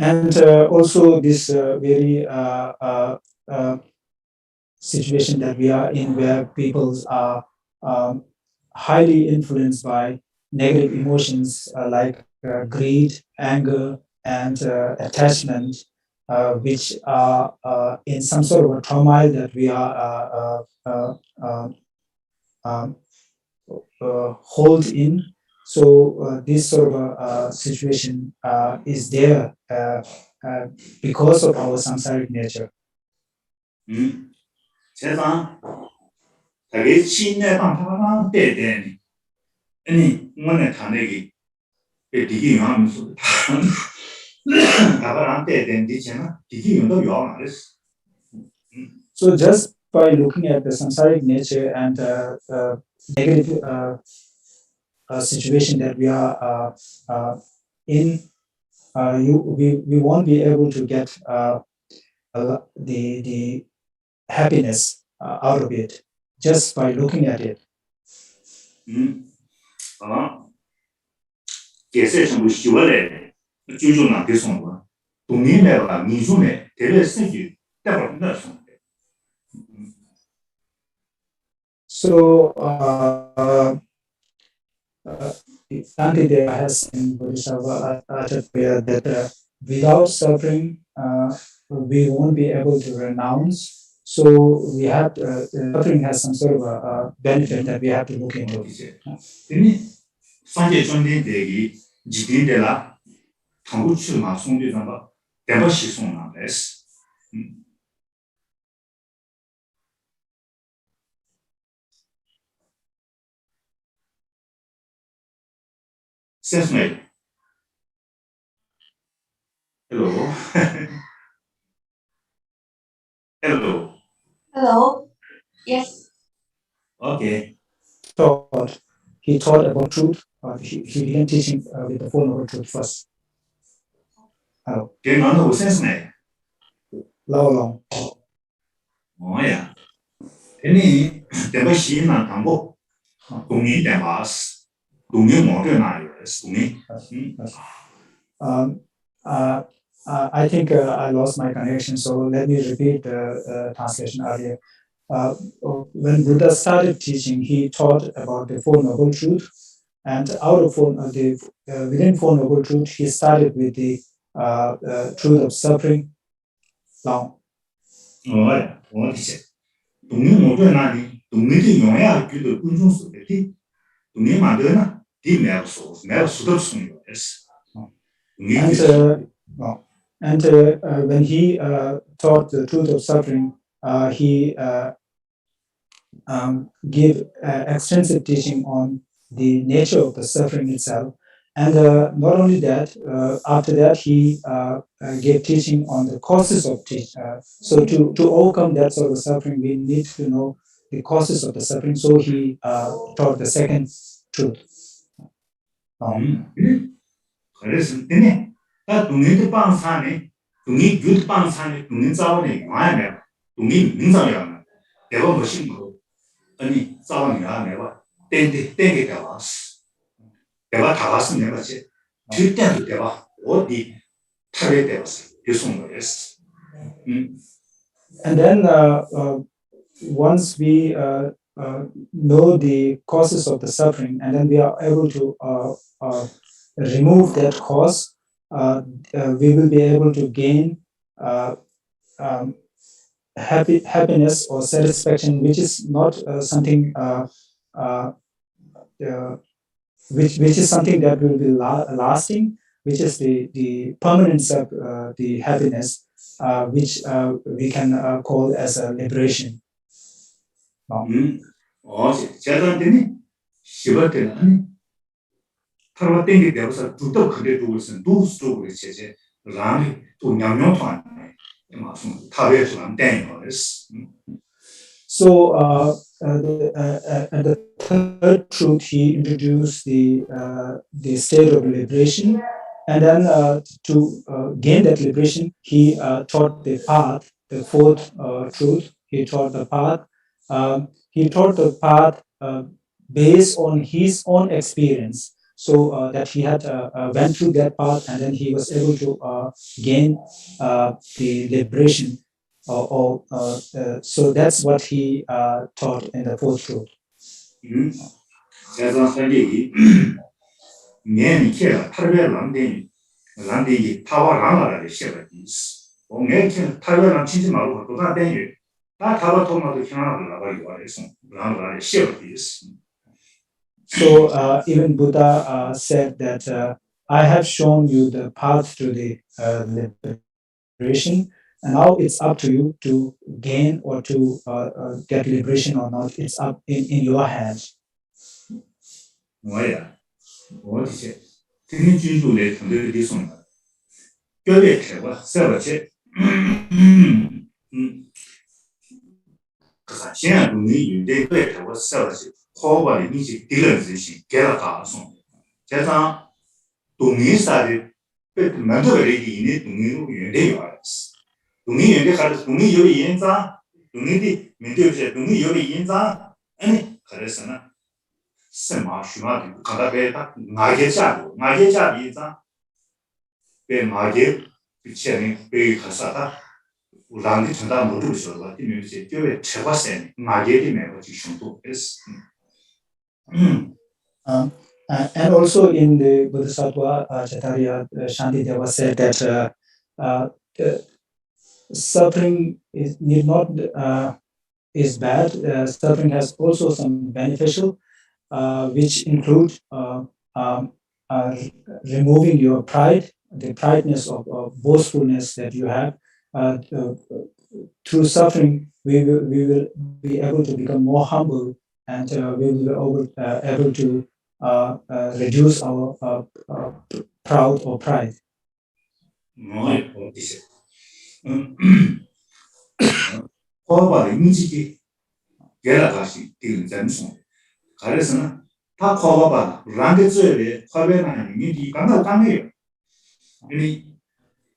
Speaker 6: And also this very situation that we are in, where people are highly influenced by negative emotions like greed, anger, and attachment, which are in some sort of a turmoil that we are hold in. So this sort of situation is there because of our samsaric nature.
Speaker 5: 세상 되게 신내방 타방 때되니 아니 뭐네 타내기 되게 하면서 다가랑 때된디잖아 되게 용도 요하는데스.
Speaker 6: So just by looking at the samsaric nature and negative situation that we are in, we won't be able to get the happiness out of it just by looking at it.
Speaker 5: 계세 전부 10월에 주주나 대송과 동네매가 미주네 대외 세기 때문에
Speaker 6: So Santacitto has in Bodhisattva that without suffering we won't be able to renounce. So we have suffering has some sort of a benefit that we have to look into.
Speaker 5: ini sanjay chonde degi jidindela tanguchu ma songde zamba deba shisong na des. Sense hello. Hello.
Speaker 3: Hello. Yes.
Speaker 5: Okay.
Speaker 6: He taught about truth. He began teaching with the Four Noble Truth first. Hello.
Speaker 5: Cái nói nó sense này.
Speaker 6: Long.
Speaker 5: 뭐야? ini 대바 시나 당고 동의 대바스 동의 뭐를 나요? 동의.
Speaker 6: I think I lost my connection, so let me repeat the translation earlier. When Buddha started teaching, he taught about the Four Noble Truths, and out of within Four Noble Truths, he started with the truth of suffering. Long.
Speaker 5: 어디서? 동의 뭐를 나니? 동의도 용해야 그도 군중스럽게 동의 만드나? 디 매우수도 숨겨요.
Speaker 6: And when he taught the truth of suffering, he give extensive teaching on the nature of the suffering itself. And not only that, after that, he gave teaching on the causes of so to overcome that sort of suffering, we need to know the causes of the suffering. So he taught the second truth.
Speaker 5: 그래서 근데 다 동의도 빵사네 동의 규도 빵사네 동의 자원에 와야네 동의 민상이라는 내가 무슨 거 아니 자원이야 내가 땡게 대화스 내가 다 왔으면 내가 제 절대로 대화 어디 타게 되었어 계속 거였어
Speaker 6: And then once we know the causes of the suffering, and then we are able to remove that cause, we will be able to gain happiness or satisfaction, which is not something which is something that will be lasting, which is the permanence of the happiness, which we can call as a liberation.
Speaker 5: 제가 때문에 시발 때는 타로 땡게 되어서 두도 그래 두고 있으면 두스도 제제 라미 또 냠냠토안 마슨 타베에서 안 땡인 거였어.
Speaker 6: So the third truth, he introduced the state of liberation, and then to gain that liberation, he taught the path. The fourth truth, he taught the path. He taught the path based on his own experience, so that he had went through that path, and then he was able to gain the liberation. So that's what he taught in the fourth truth.
Speaker 5: 제가 살기 내니 키가 탈베 란데 타와 랑아라를 시작했지. 오늘 탈베랑 치지 말고 그다 되니 다 타와 토마도 희망을 나가기 원해서 랑아라를 시작했지.
Speaker 6: So even Buddha said that I have shown you the path to the liberation, and now it's up to you to gain or to get liberation or not. It's up in your hands.
Speaker 5: 뭐야? 어디지? 등이 주주의 등들이 손. 뼈에 태워 세워지. 그래서现你有的对태워 세워지. 코바리 이제 딜러지 개라 가서. 제가 동의사를 만들어내기 이내 동의로 연대요. 동의 연대 가서 동의 요리 인자 동의디 면대요제 동의 요리 인자 아니 그래서는什么需要的看到被他哪些价比咋被哪些前面被可啥的让你承担某种说了，里面些就会吃花生，哪些里面我就凶多也是。
Speaker 6: And also in the Bodhisattva Chaitanya Shantideva said that suffering need not is bad. Suffering has also some beneficial, which include removing your pride, the prideness of boastfulness that you have. Through suffering, we will be able to become more humble, and we will be able to reduce our proud or pride.
Speaker 5: 인식이 게라가시 딜전송 그래서는 다 커버봐 란데즈에 커버는 이미 간다 강해요.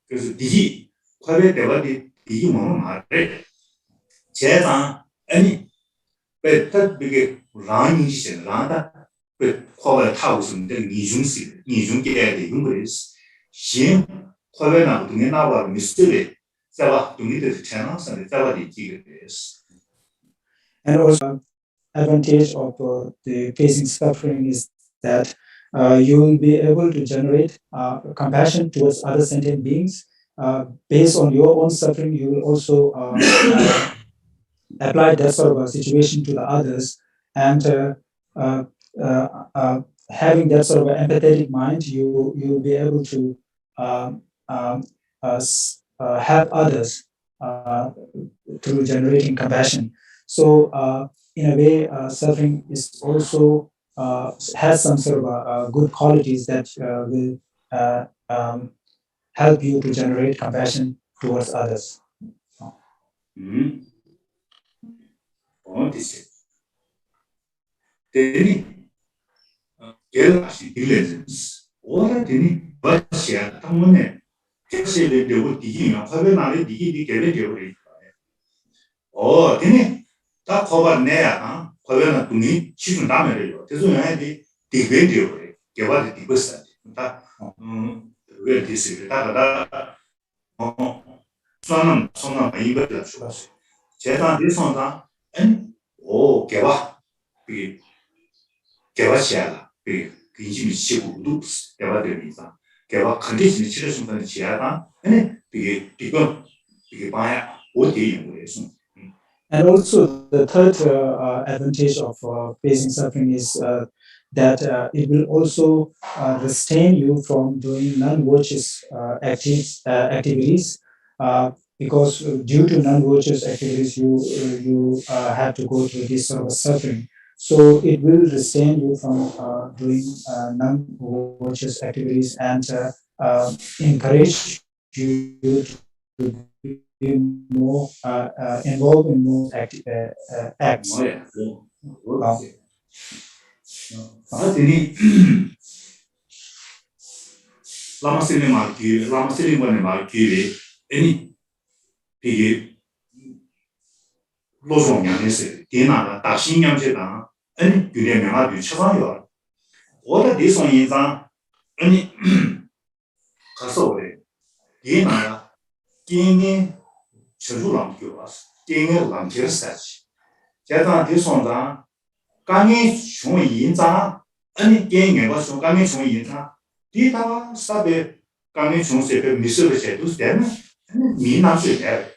Speaker 5: 그래서 디지 커버 대화디 디지 뭐 말해 제가 아니 베터 비게 란이시 란다 베 커버 타고 있는데 이중계에 되는 거예요. 신 커버나 동에 나와 미스터리
Speaker 6: And also, advantage of the facing suffering is that you will be able to generate compassion towards other sentient beings. Based on your own suffering, you will also apply that sort of a situation to the others. And having that sort of an empathetic mind, you will be able to help others through generating compassion. So in a way, suffering is also has some sort of good qualities that will help you to generate compassion towards others.
Speaker 5: Teni gelasi diligence. Ora teni basya tamone kese le devo digi na khabe na le digi di kele devo re. Oh teni ta khoba ne ya ha khabe na tuni chijun da me re yo. Teso ya di digbe devo re. Gewa de digbe ta we disi ta da sonam ibe la shu. 제가 리선다 오 개와 비 개와시야 비 근심이 시고도 개와 되니까 개와 컨디션이 치료좀 되는 지야다 아니 이게 봐야 어디 연구해서
Speaker 6: And also the third advantage of facing suffering is that it will also restrain you from doing non-virtuous activities, because due to non-virtuous activities you have to go through this sort of suffering. So it will restrain you from doing non-virtuous activities and encourage you to be more involved in more acts.
Speaker 5: Lama sili ma kiwi any pigi lozong yang se dina na da xin yang je da any gyue me ma bi chwa yo wo de song yin zang any ka so de dina ya dini chju lang kyo was dini lang kyo sa chi ja da de song zang ga ni chung yin zang any dini ba song ga ni chung yin zang 디다가 사베 강의 중세에 미스를 제도 때는 미나스에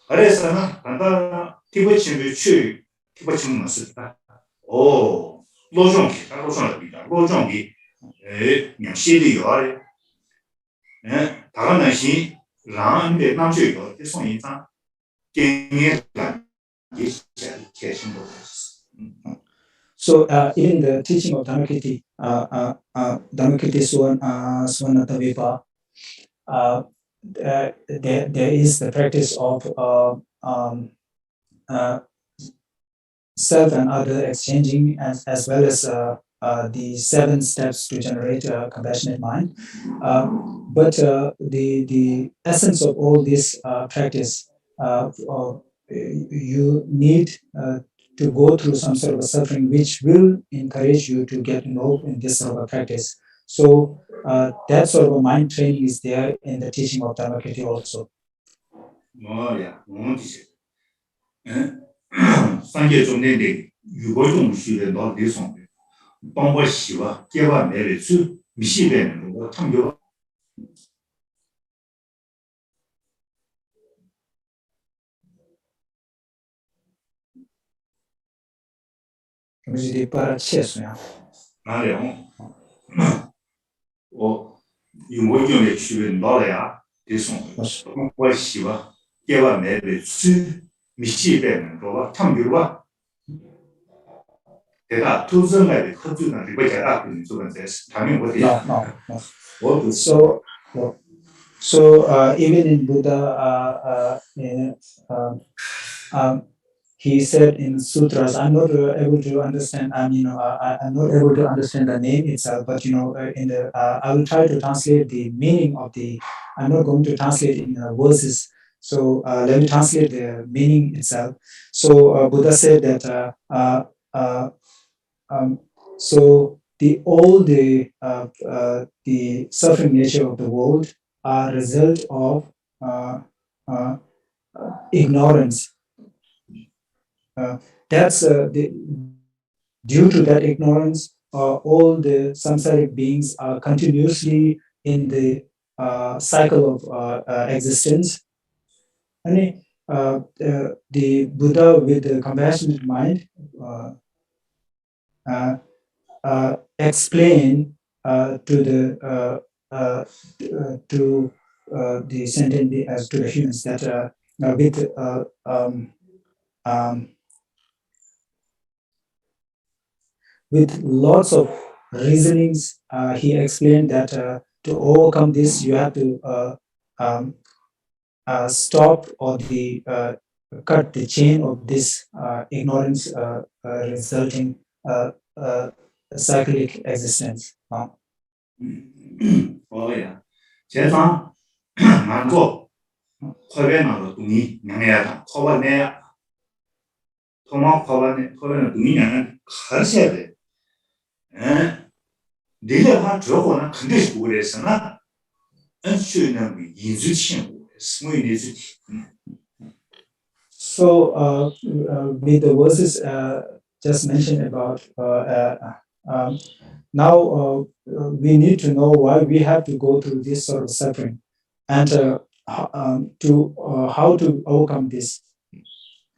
Speaker 5: 그래서는 간다 티버침을 취 티버침을 쓰다 오 로종기 로종입니다 로종기 명시리 요아래 다른 것이 랑의 남주요 대송인상 경례란 이제 계신도
Speaker 6: So in the teaching of Dhammakirti, Dhammakirti Suvanatavipa, there is the practice of self and other exchanging, as well as the 7 steps to generate a compassionate mind. But the essence of all this practice, you need to go through some sort of a suffering which will encourage you to get involved in this sort of a practice. So that sort of a mind training is there in the teaching of Dhammakirti also.
Speaker 5: Oh yeah, 산계 중년대 유보종 시대 너 대송 방법 시와 개와 내려서 미시되는 거 참교
Speaker 6: 그래서 para 채소야.
Speaker 5: 나래요. 유보종의 시대 너래야 대송 방법 시와 개와 내려서 미시되는 거 참교와 내가 투성의 커주는 리버제라 그런 쪽은 당연히 못해요.
Speaker 6: No. So even in Buddha, he said in sutras, I'm not able to understand. I'm not able to understand the name itself, but I will try to translate the meaning of the. I'm not going to translate in verses. So let me translate the meaning itself. So Buddha said that. So the suffering nature of the world are result of ignorance. Due to that ignorance, all the samsaric beings are continuously in the cycle of existence. And the Buddha with the compassionate mind explain to the sentient as to the humans that with with lots of reasonings, he explained that to overcome this, you have to stop or cut the chain of this ignorance resulting cyclic existence.
Speaker 5: 哦呀，这张俺做快别那个东西，娘呀的，快把那呀，他妈快把那东西娘看些的，你来话之后呢，肯定是不会是那，去那个饮食情况，什么饮食情。
Speaker 6: So, with the verses just mentioned about now, we need to know why we have to go through this sort of suffering, and how to overcome this.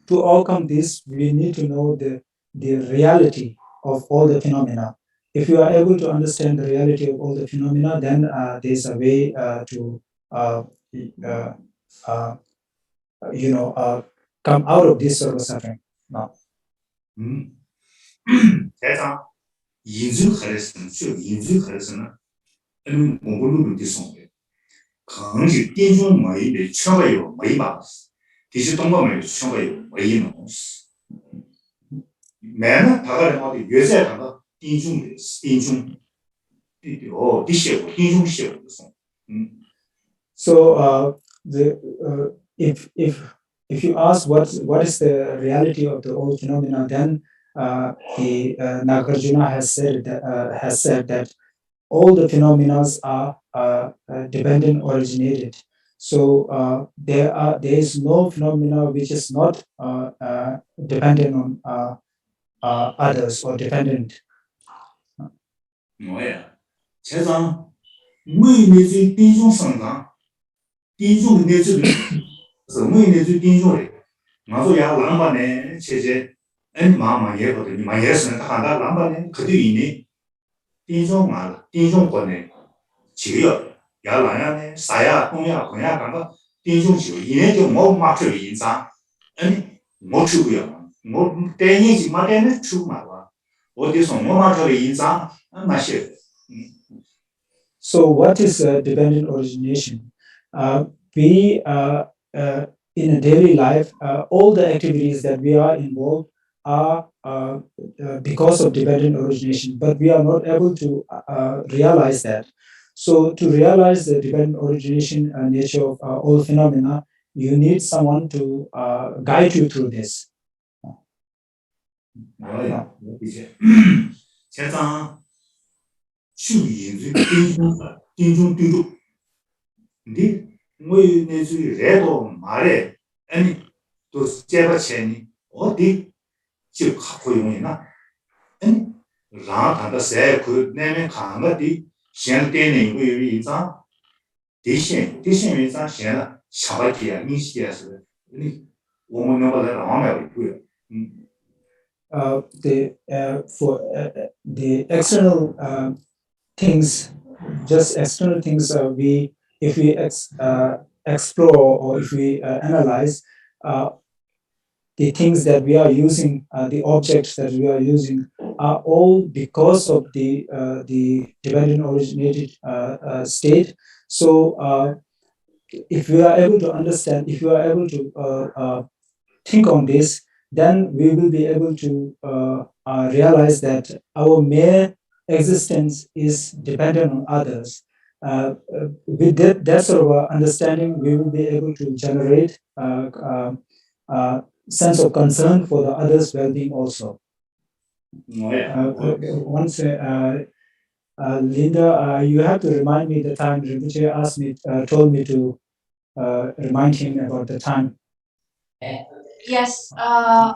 Speaker 6: To overcome this, we need to know the reality of all the phenomena. If you are able to understand the reality of all the phenomena, then there's a way to come out of this sort of suffering. Now,
Speaker 5: 这张饮食还是就饮食还是呢，我不录的送的，可能是点中没的，全部有没把事，这些东北没全部有没弄事。맨날 다가를 하도 요새 다가 띵중이 띵중 디시고 띵중 시고
Speaker 6: so if you ask what is the reality of the whole phenomena, then the Nagarjuna has said that all the phenomena are dependent originated. So there is no phenomena which is not dependent on others or dependent.
Speaker 5: 뭐야? 세상每年最顶中生长，顶中的最是每年最顶中的。我说呀，浪漫呢，其实妈也不对，妈也是他喊他浪漫呢，可就一年顶中嘛了，顶中过呢，就要那样呢，啥呀，东呀，东呀，干个顶中就一年就我妈这个印象，我吃不了，我带年纪嘛带那吃嘛吧，我就说我妈这个印象那些。
Speaker 6: So what is dependent origination? We in a daily life, all the activities that we are involved are because of dependent origination, but we are not able to realize that. So to realize the dependent origination nature of all phenomena, you need someone to guide you through this.
Speaker 5: 现在就饮水顶中，你我有那水热到麻嘞，都是接不起呢，我的就可用呢，让他的社会那边看个的，现在呢我有一张地线一张线了，下半天你写是，我们那个在上面会，the
Speaker 6: external things, just external things, if we explore or if we analyze the things that we are using, the objects that we are using, are all because of the dependent originated state. So if we are able to understand, if we are able to think on this, then we will be able to realize that our mere existence is dependent on others. With that sort of understanding, we will be able to generate sense of concern for the others' well-being also. Once, Linda, you have to remind me the time. Rinpoche told me to remind him about the time.
Speaker 3: Yes, I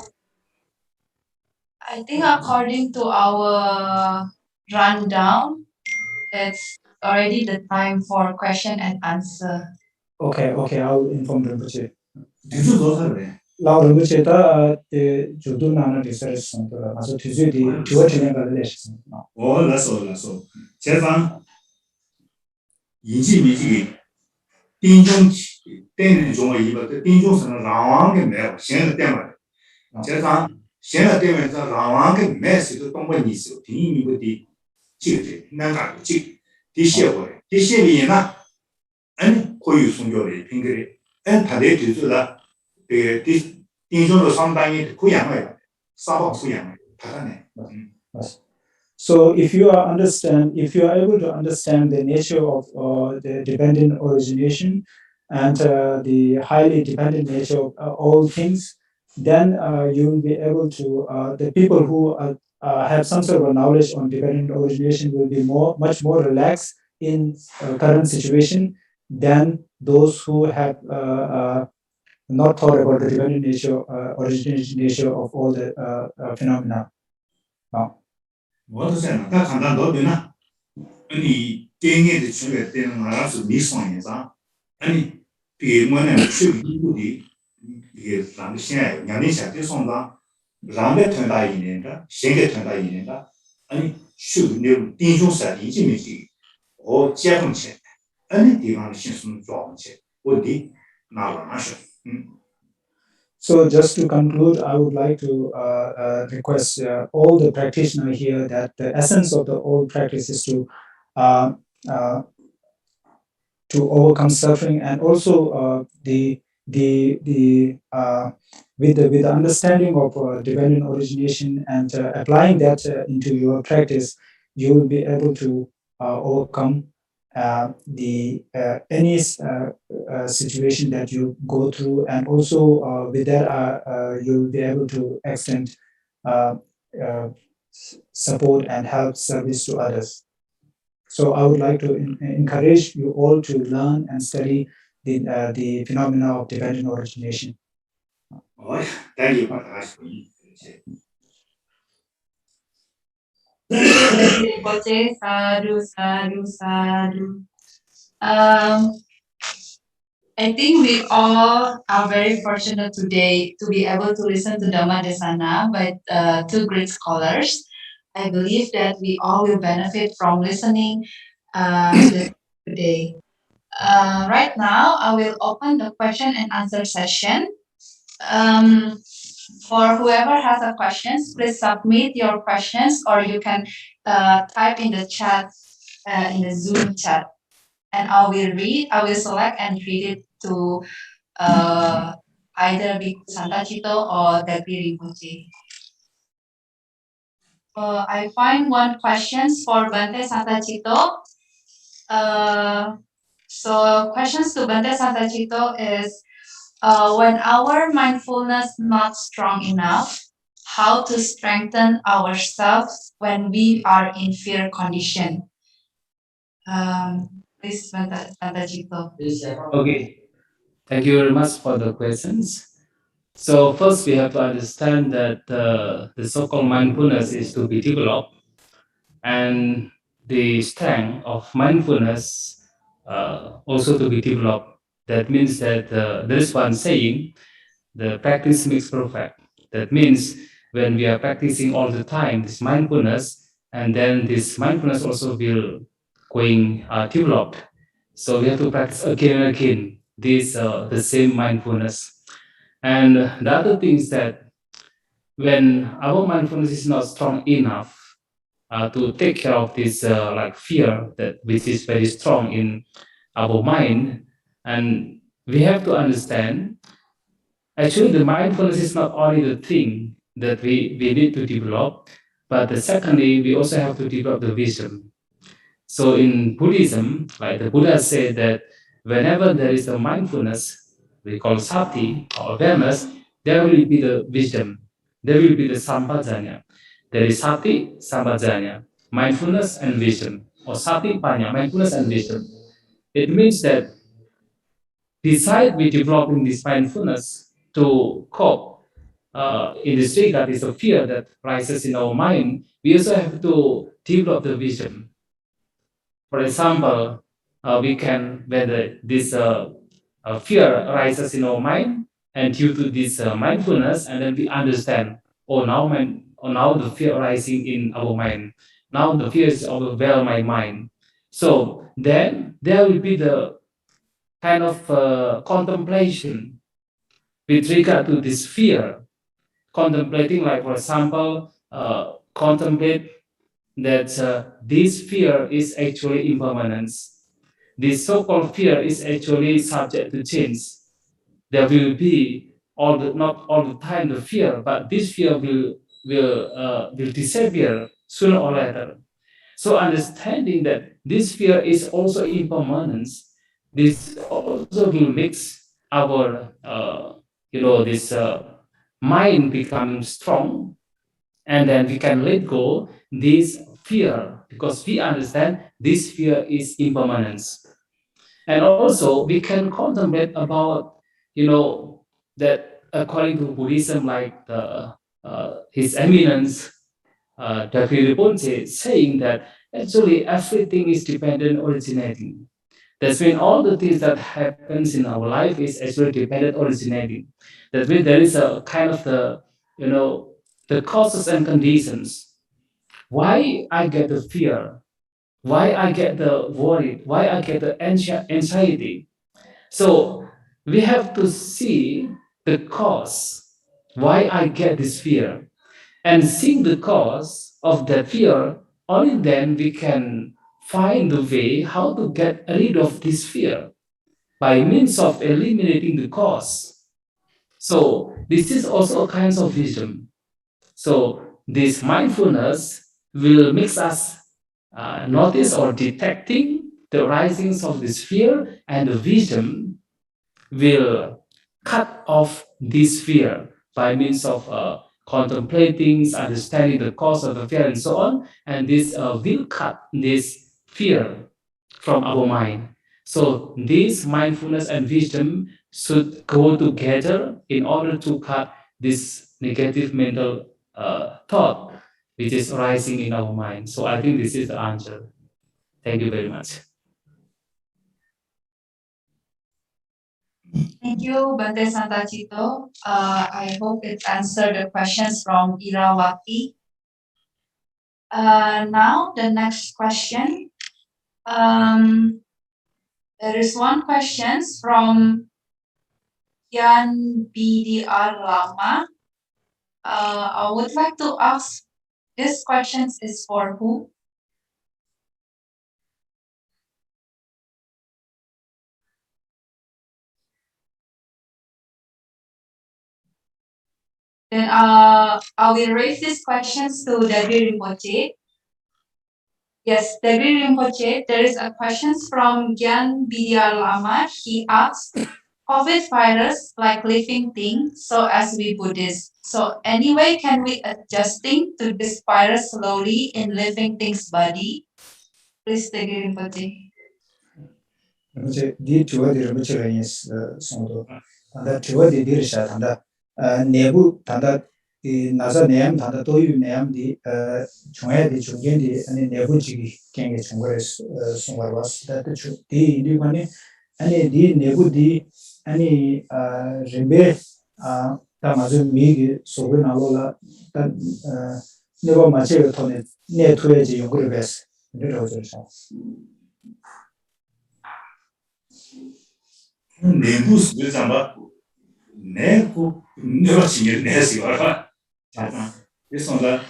Speaker 3: think according to our rundown, it's already the time for question and answer.
Speaker 6: Okay, I'll inform Rinpoche.
Speaker 5: 뒤도 더 살래.
Speaker 6: Lao Rinpoche 주도 나는 리서치 아주 뒤주디 주어지는 걸 내셨습니다.
Speaker 5: 라소. 제방 인지미지 빈종 때는 종의 이거 빈종선은 라왕게 매고 신의 때문에 제가现在对面在老王跟没事都东北你手，第一名的这个难干的这第些话，第些里呢，可以送掉的，平个的，他的就是了，第中的上单也不一样的，沙包不一样的，他的呢，So
Speaker 6: if you are able to understand the nature of the dependent origination and the highly dependent nature of all things, then you will be able to, the people who have some sort of a knowledge on dependent origination will be much more relaxed in current situation than those who have not thought about the dependent nature, origination nature of all the phenomena.
Speaker 5: 我是想，他看到那边呢，你电影的出来，电那是没上映上，别我呢手机部的，也让个现在两年前的上上，让个团大一年的，现在团大一年的，手那电中设定就没去，我接上去，地方的信息抓上去，我的拿完是，So
Speaker 6: just to conclude, I would like to request all the practitioners here that the essence of the whole practice is uh, uh, to overcome suffering, and also with the understanding of dependent origination and applying that into your practice, you will be able to overcome the any situation that you go through, and also with that you will be able to extend uh, uh, support and help service to others. So I would like to encourage you all to learn and study the phenomena of dependent origination.
Speaker 5: Oh, thank you for that.
Speaker 3: Rinpoche, sadhu, sadhu, sadhu. I think we all are very fortunate today to be able to listen to Dhamma Desana by two great scholars. I believe that we all will benefit from listening today. Right now, I will open the question and answer session. For whoever has a questions, please submit your questions, or you can type in the chat, in the Zoom chat, and I will select and read it to either Bhikkhu Santacitto or Dagri Rinpoche. I find one question for Bante Santacitto. So questions to Bante Santacitto is, when our mindfulness not strong enough, how to strengthen ourselves when we are in fear condition? Please, Bante Santacitto.
Speaker 1: Okay, thank you very much for the questions. So first we have to understand that the so-called mindfulness is to be developed, and the strength of mindfulness also to be developed. That means that there is one saying, the practice makes perfect. That means when we are practicing all the time this mindfulness, and then this mindfulness also will going developed. So we have to practice again and again this the same mindfulness. And the other thing is that when our mindfulness is not strong enough to take care of this like fear that which is very strong in our mind, and we have to understand actually the mindfulness is not only the thing that we need to develop, but secondly we also have to develop the wisdom. So in Buddhism, like the Buddha said that whenever there is a mindfulness, we call sati or awareness, there will be the wisdom, there will be the sampajanya. There is sati, sampajanya, mindfulness and wisdom, or sati, panya, mindfulness and wisdom. It means that beside we developing this mindfulness to cope in this regard is a fear that rises in our mind, we also have to develop the wisdom. For example, we can, when this fear rises in our mind, and due to this mindfulness, and then we understand, now the fear rising in our mind. Now the fear is overwhelm my mind. So then there will be the kind of contemplation with regard to this fear. contemplating, like for example, contemplate that this fear is actually impermanence. This so-called fear is actually subject to change. There will be not all the time the fear, but this fear will disappear sooner or later. So understanding that this fear is also impermanence, this also will mix our this mind becoming strong, and then we can let go this fear because we understand this fear is impermanence. And also we can contemplate about that according to Buddhism, like his eminence Dagri Rinpoche saying that actually everything is dependent originating. That's when all the things that happens in our life is actually dependent originating. That means there is a kind of the causes and conditions. Why I get the fear? Why I get the worry? Why I get the anxiety? So we have to see the cause. Why I get this fear? And seeing the cause of that fear, only then we can find the way how to get rid of this fear by means of eliminating the cause. So this is also a kind of wisdom. So this mindfulness will makes us notice or detecting the risings of this fear, and the wisdom will cut off this fear by means of contemplating, understanding the cause of the fear, and so on. And this will cut this fear from our mind. So this mindfulness and wisdom should go together in order to cut this negative mental thought which is arising in our mind. So I think this is the answer. Thank you very much.
Speaker 3: Thank you, Bante Santacitto. I hope it answered the questions from Irawati. Now the next question. There is one question from Yan BDR Lama. I would like to ask, this question is for who? Then I will raise these questions to Dagri Rinpoche. Yes, Dagri Rinpoche, there is a question from Gyan Bidya Lama. He asks, COVID virus like living thing, so as we Buddhists. So anyway, can we adjusting to this virus slowly in living things body? Please, Dagri Rinpoche.
Speaker 6: 이제 네 주어들을 붙여가니 송도 단다 주어들이 들으셔 단다 내부 단다 이 나사 내암 단다 도유 내암디 중앙에 중견디 아니 내부직이 경계 중거에 송가로 왔다 디 이리관에 아니 디 내부디 아니 림베 다마주 미기 소변 나올라 단 내가 마치가 돈에 내 투에지 연구를 했어 이러죠.
Speaker 5: 내부 수를 잡아 내고 내가 지금 내시 와라. 그래서 내가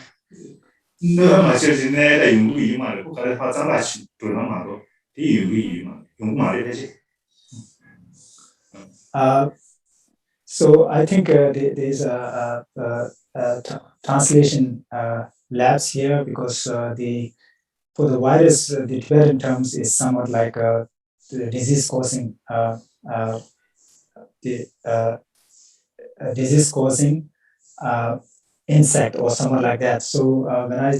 Speaker 5: 마셔진 내가 연구 이 말고 가래 파자라 싶더라 말로 이 연구 이 말. 연구 말이 되지.
Speaker 6: So I think there's a translation lapse here because for the virus, the Tibetan terms is somewhat like the disease-causing disease-causing insect or something like that. So when I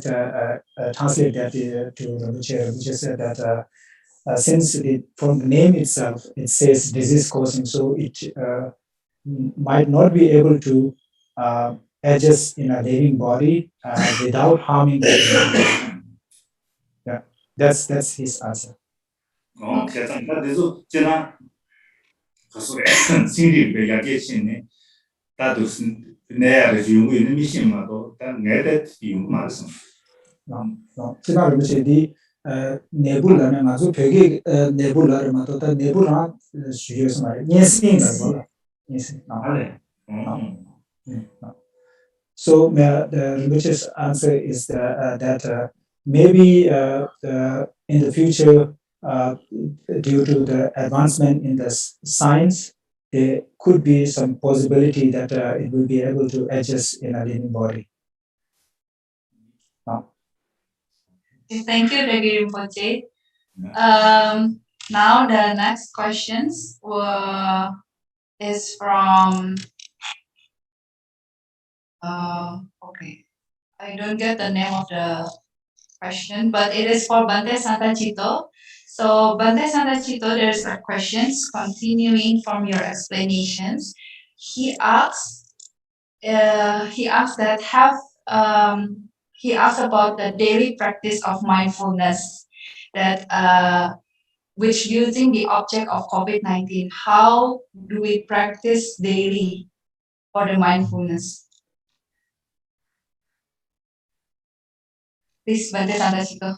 Speaker 6: translate that to Rinpoche, Rinpoche said that since from the name itself, it says disease-causing, so it might not be able to adjust in a living body without harming the living body. Yeah, that's his answer.
Speaker 5: 그래서 그래서 제가 가서 신리를 얘기했는데 다도 내가 연구 있는 미션마도 다 내가 연구 말씀.
Speaker 6: 제가 르무체디 내불라는 아주 벽에 내불라르마도 다 내불라 수요서 말이야. 예스인가 봐. 예스.
Speaker 5: 나래.
Speaker 6: So the Rinpoche's answer is that maybe in the future, due to the advancement in the science, there could be some possibility that it will be able to adjust in a living body.
Speaker 3: Thank you, Dagri Rinpoche. Now the next questions is from okay. I don't get the name of the question, but it is for Bante Santacitto. So Bante Santacitto, there's a questions continuing from your explanations. He asks that he asked about the daily practice of mindfulness that which using the object of COVID-19. How do we practice daily for the mindfulness? Please, Bante Santacitto.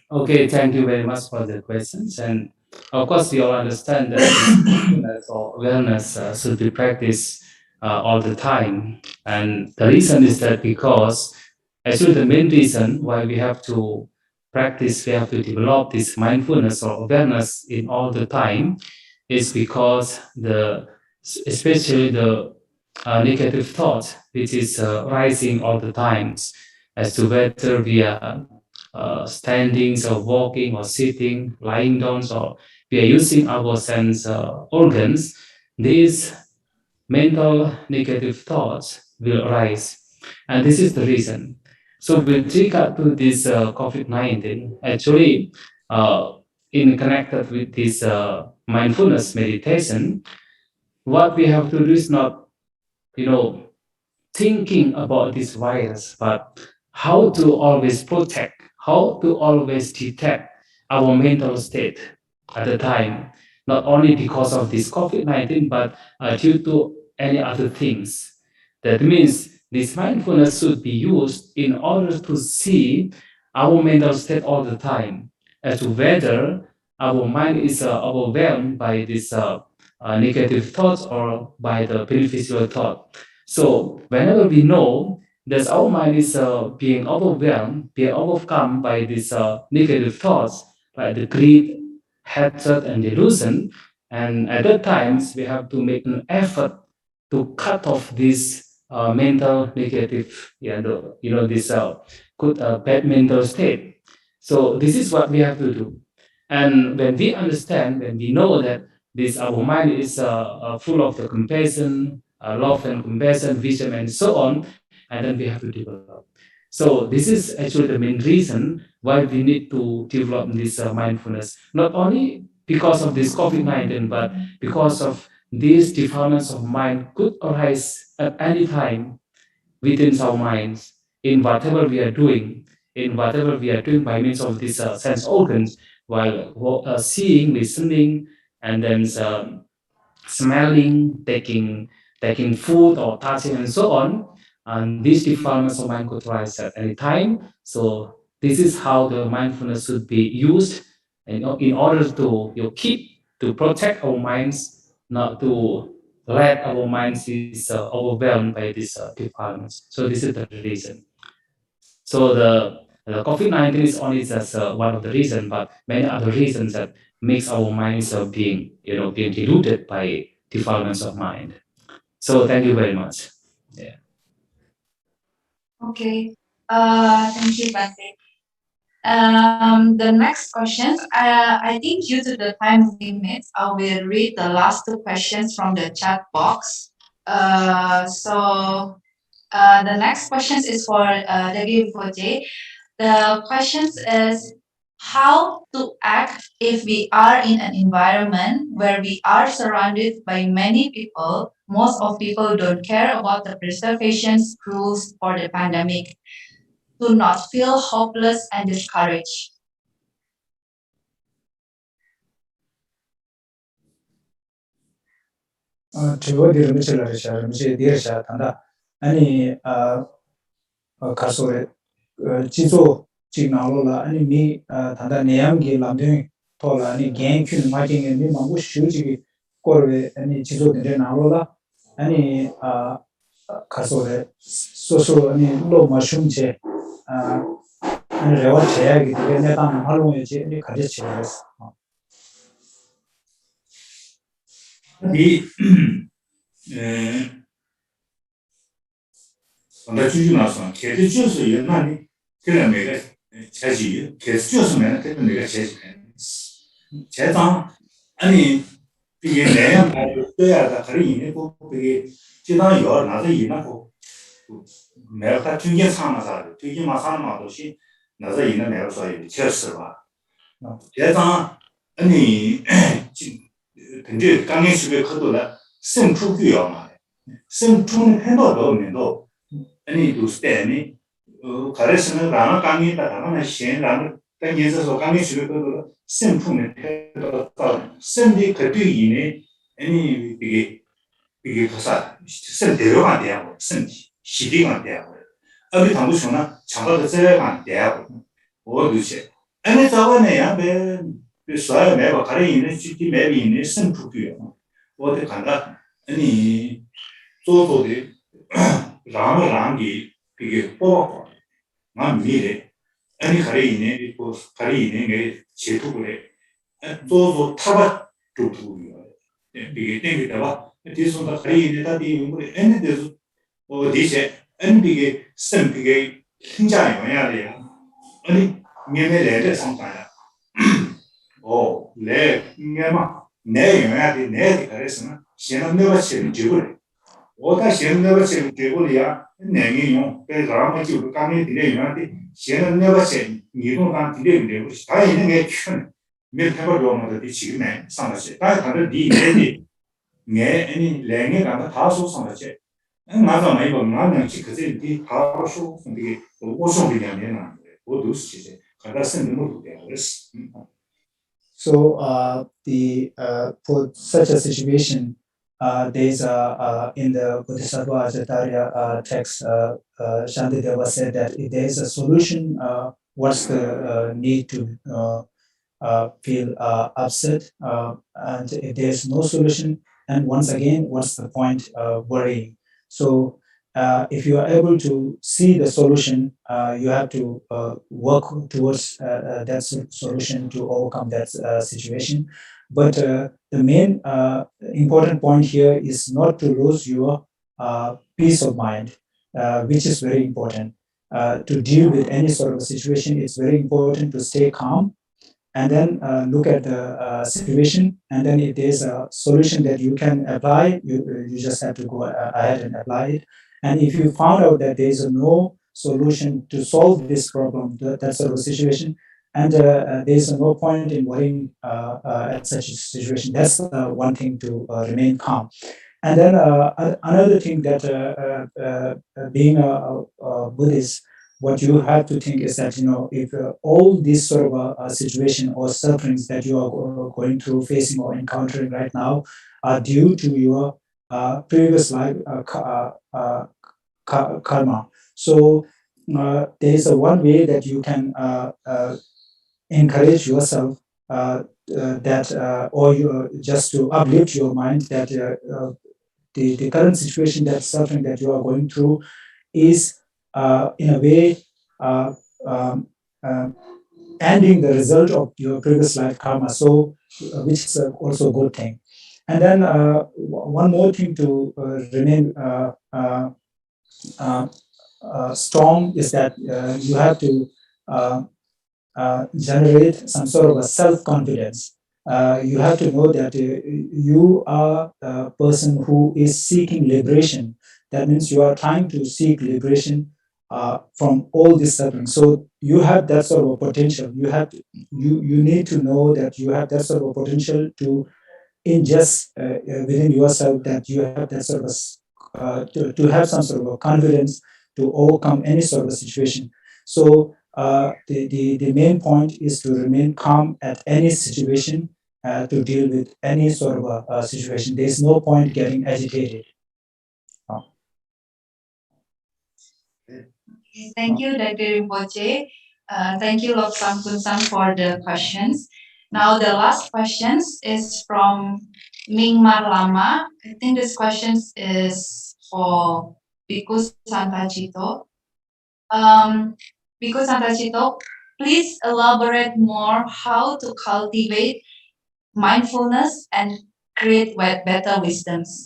Speaker 1: Okay, thank you very much for the questions. And of course, we all understand that mindfulness or awareness should be practiced all the time. And the reason is that because actually the main reason why we have to practice, we have to develop this mindfulness or awareness in all the time is because especially the negative thought which is rising all the times as to whether we are standing or walking or sitting, lying down, or we are using our sense organs, these mental negative thoughts will arise. And this is the reason. So with regard to this COVID-19, actually, in connected with this mindfulness meditation, what we have to do is not, thinking about this virus, but how to always protect, how to always detect our mental state at the time, not only because of this COVID-19, but due to any other things. That means this mindfulness should be used in order to see our mental state all the time, as to whether our mind is overwhelmed by this negative thoughts or by the beneficial thought. So whenever we know that our mind is being overwhelmed, being overcome by these negative thoughts, like the greed, hatred, and delusion, and at that times we have to make an effort to cut off this mental negative, this good bad mental state. So this is what we have to do. And when we understand, when we know that this our mind is full of the compassion, love and compassion, vision, and so on, and then we have to develop. So this is actually the main reason why we need to develop this mindfulness, not only because of this COVID-19, but because of these defilements of mind could arise at any time within our minds in whatever we are doing, by means of these sense organs, while seeing, listening, and then smelling, taking food or touching and so on. And these defilements of mind could rise at any time. So this is how the mindfulness should be used in order to keep, to protect our minds, not to let our minds is overwhelmed by these defilements. So this is the reason. So the COVID-19 is only just one of the reasons, but many other reasons that makes our minds being deluded by defilements of mind. So thank you very much. Yeah.
Speaker 3: Okay. Thank you, Bante. The next questions, I think due to the time limit, I will read the last two questions from the chat box. The next questions is for Dagri Rinpoche. The questions is how to act if we are in an environment where we are surrounded by many people. Most of people don't care about the preservation rules for the pandemic. Do not feel hopeless and discouraged.
Speaker 6: Chivodi Rinpoche Dirsha Tanda, any Kasore, Chizo, Chignalola, any me, Tanda Niamgi, Lamding, Tola, any gang, fighting, and me, Mamu Shuji, korwe ani chizo de narola ani kasore so ani lo mashumche ani rewa chaya gi de ne tan halu ye ni khade chires
Speaker 5: 디 onda 주주 나서 계속 주서 연나니 그냥 내가 자지 계속 주서면 그냥 내가 제지 제장 아니 이게 내가 말해야 그리 이내고 그게 지난 열 나서 이나고 내가 중계 상하다 되게 마사는 마도시 나서 이나 내가 소리 쳤어 봐 제장 아니 근데 강의 집에 커도라 생투기요 말 생투는 해도 넣으면도 아니 도스테니 가르치는 라나 강의 따라가는 시행라는 당에서 강의 집에 커도 생투는 해도 생디 그 뒤에 아니 이게 가사 생대로가 돼요 생디 시디가 돼요 어디 당부서나 장가도 세가 돼요 어디지 아니 저번에야 그 수아에 매번 가려 있는 시티 맵이 있는 생투기요 어디 간다 아니 조조데 라마랑기 그게 뽑아 난 미래 아니 가려 있는 그 가려 있는 게 제도그래 조조 타바 조도요 이게 땡기다가 뒤에서 가려 있는 다디 우리 애네들 어디세 엔비게 생비게 힘자요 해야 아니 미래에 상관이야 내 인간만 내 영향이 내 그래서는 시험 내가 지금 지구를 오다 시험 내가 지금 지구를야 내용이 그 사람이 지금 강의 들에 영향이 시험 내가 지금 이동 간 들에 되고 다 있는 게큰 밀타고 요마도 지금에 상하지 다 다른 니네니 내 아니 랭에 가서 다소 상하지 나도 이거 나는 그제 이 다소 근데 오송 그냥 내나 모두 시제 가다 쓰는 것도 돼요
Speaker 6: So for such a situation, there's in the Bodhisattva Ajatarya text, Shantideva said that if there is a solution, what's the need to feel upset? And if there's no solution, and once again, what's the point worrying? So if you are able to see the solution, you have to work towards that solution to overcome that situation. But the main important point here is not to lose your peace of mind, which is very important. To deal with any sort of situation, it's very important to stay calm and then look at the situation, and then if there's a solution that you can apply, you just have to go ahead and apply it. And if you found out that there's no solution to solve this problem, that sort of situation, and there's no point in worrying at such a situation, that's one thing to remain calm. And then another thing that being a Buddhist, what you have to think is that, if all these sort of situation or sufferings that you are going through, facing or encountering right now are due to your previous life karma. So there is a one way that you can encourage yourself that or you just to uplift your mind that the current situation, that suffering that you are going through is in a way ending the result of your previous life karma, so which is also a good thing. And then one more thing to remain strong is that you have to generate some sort of a self-confidence. You have to know that you are a person who is seeking liberation. That means you are trying to seek liberation from all this suffering. So you have that sort of potential. You need to know that you have that sort of potential to ingest within yourself, that you have that sort of to have some sort of confidence to overcome any sort of situation. So the main point is to remain calm at any situation, to deal with any sort of a situation. There's no point getting agitated.
Speaker 3: Thank you, Dr. Rinpoche. Thank you, Lok Sampun Sam, for the questions. Now the last questions is from Mingmar Lama. I think this question is for Bhikkhu Santacitto. Bhikkhu Santacitto, please elaborate more how to cultivate mindfulness and create better wisdoms.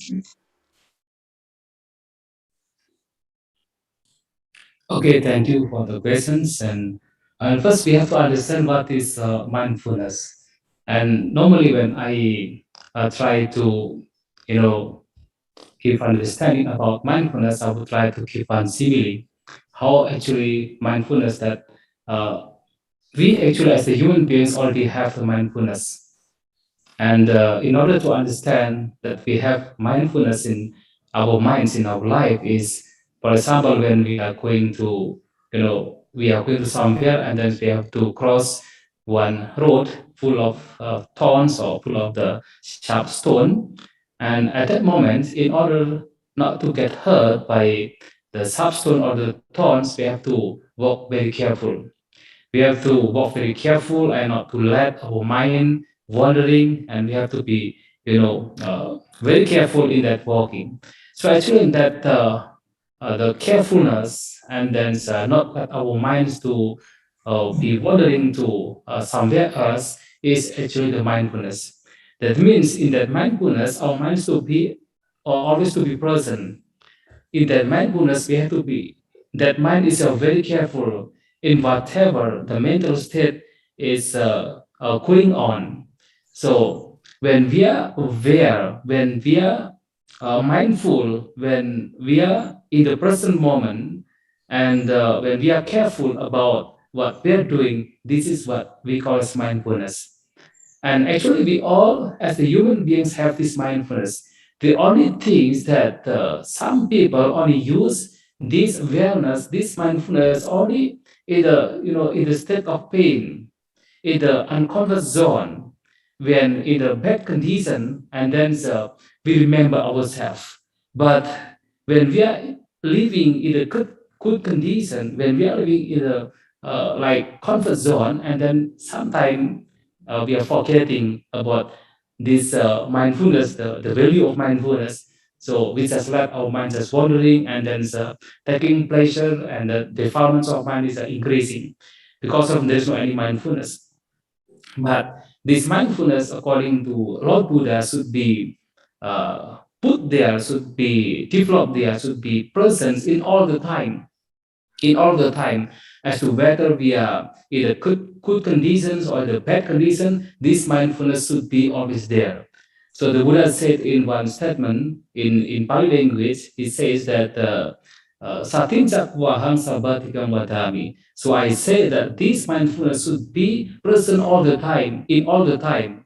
Speaker 1: Okay, thank you for the questions. And first, we have to understand what is mindfulness. And normally, when I try to, you know, give understanding about mindfulness, I would try to give one simile. How actually mindfulness that we actually, as the human beings, already have the mindfulness. And in order to understand that we have mindfulness in our minds, in our life, is, for example, when we are going to, we are going to somewhere and then we have to cross one road full of thorns or full of the sharp stone. And at that moment, in order not to get hurt by the sharp stone or the thorns, we have to walk very careful. We have to walk very careful and not to let our mind wandering, and we have to be very careful in that walking. So actually in that the carefulness, and then not let our minds to be wandering to somewhere else, is actually the mindfulness. That means in that mindfulness our minds to be always to be present. In that mindfulness, we have to be, that mind is very careful in whatever the mental state is going on. So when we are aware, when we are mindful, when we are in the present moment, and when we are careful about what we are doing, this is what we call as mindfulness. And actually, we all, as the human beings, have this mindfulness. The only thing is that some people only use this awareness, this mindfulness, only in the in the state of pain, in the unconscious zone, when in the bad condition, and then we remember ourselves. But when we are living in a good condition, when we are living in a like comfort zone, and then sometimes we are forgetting about this mindfulness, the value of mindfulness. So we just let our minds just wandering, and then taking pleasure, and the defilements of mind is increasing because of there's no any mindfulness. But this mindfulness, according to Lord Buddha, should be put there, should be developed there, should be present in all the time, in all the time, as to whether we are in the good conditions or the bad condition. This mindfulness should be always there. So the Buddha said in one statement in Pali language, he says that Satinjak wahang sabatikam vadami. So I say that this mindfulness should be present all the time, in all the time,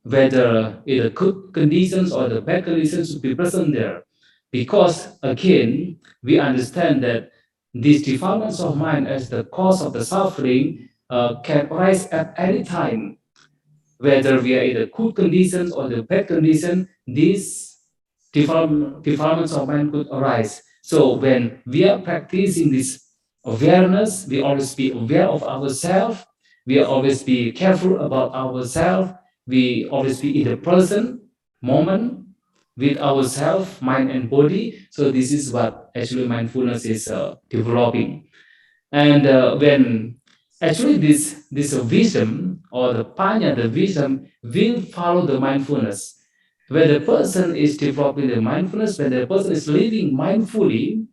Speaker 1: whether in the good conditions or the bad conditions should be present there. Because again, we understand that these defilements of mind as the cause of the suffering can arise at any time, whether we are in the good conditions or the bad condition. These defilements of mind could arise. So when we are practicing this awareness, we always be aware of ourselves. We always be careful about ourselves. We always be in the present moment with ourselves, mind and body. So this is what actually mindfulness is developing. And when actually this wisdom or the panya, the wisdom will follow the mindfulness. When the person is developing the mindfulness, when the person is living mindfully,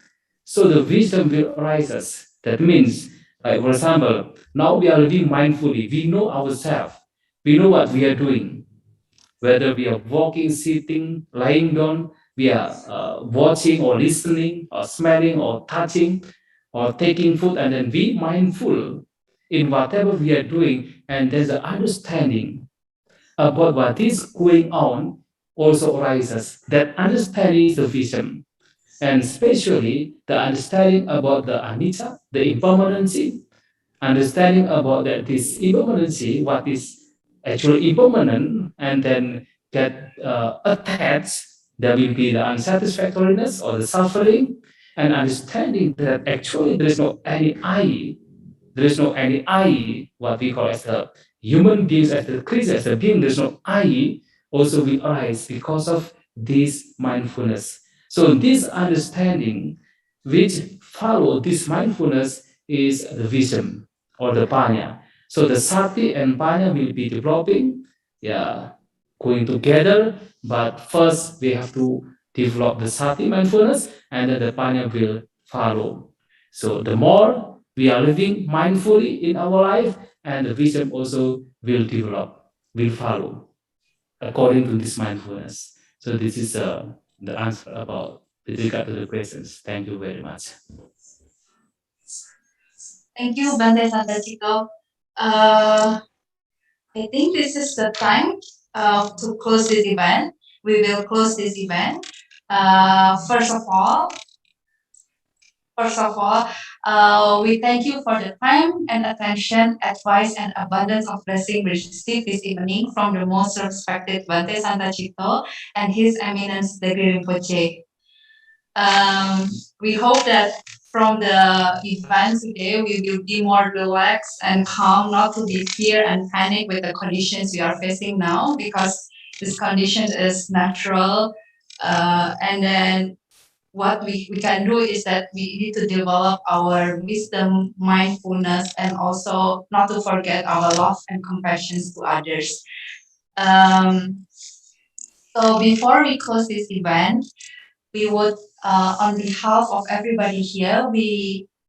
Speaker 1: so the wisdom will arise us. That means, like for example, now we are living mindfully. We know ourselves. We know what we are doing. Whether we are walking, sitting, lying down, we are watching or listening or smelling or touching or taking food, and then be mindful in whatever we are doing, and there's an understanding about what is going on also arises. That understanding is the vision, and especially the understanding about the anicca, the impermanency, understanding about that this impermanency, what is actually impermanent, and then get attached, there will be the unsatisfactoriness or the suffering, and understanding that actually there is no any I, there is no any I, what we call as the human beings as the creature, as the being, there's no I, also will arise because of this mindfulness. So this understanding which follow this mindfulness is the wisdom or the panya. So the sati and panya will be developing, going together. But first we have to develop the sati mindfulness, and then the panya will follow. So the more we are living mindfully in our life, and the wisdom also will develop, will follow according to this mindfulness. So this is the answer about with regard to the questions. Thank you very much.
Speaker 3: Thank you, Bante Santacitto. I think this is the time to close this event. We will close this event. First of all, we thank you for the time and attention, advice, and abundance of blessing received this evening from the most respected Bante Santacitto and His Eminence Dagri Rinpoche. We hope that from the event today, we will be more relaxed and calm, not to be fear and panic with the conditions we are facing now, because this condition is natural. And then what we can do is that we need to develop our wisdom, mindfulness, and also not to forget our love and compassion to others. So before we close this event, we would, on behalf of everybody here,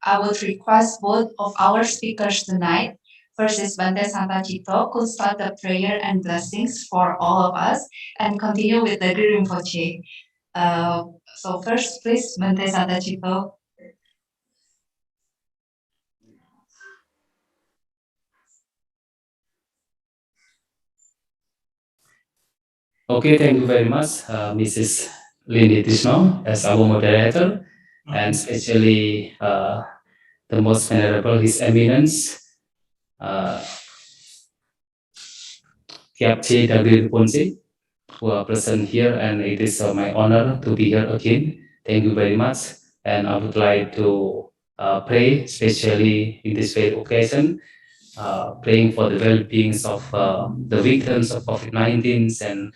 Speaker 3: I would request both of our speakers tonight. First is Bante Santacitto, could start the prayer and blessings for all of us, and continue with the Guru Rinpoche. So first, please, Bante Santacitto.
Speaker 1: Okay, thank you very much, Mrs. Lindy Tisno, as our moderator, and especially the most venerable His Eminence, Kyabje Dagri Rinpoche, who are present here, and it is my honor to be here again. Thank you very much, and I would like to pray, especially in this very occasion, praying for the well-beings of the victims of COVID-19 and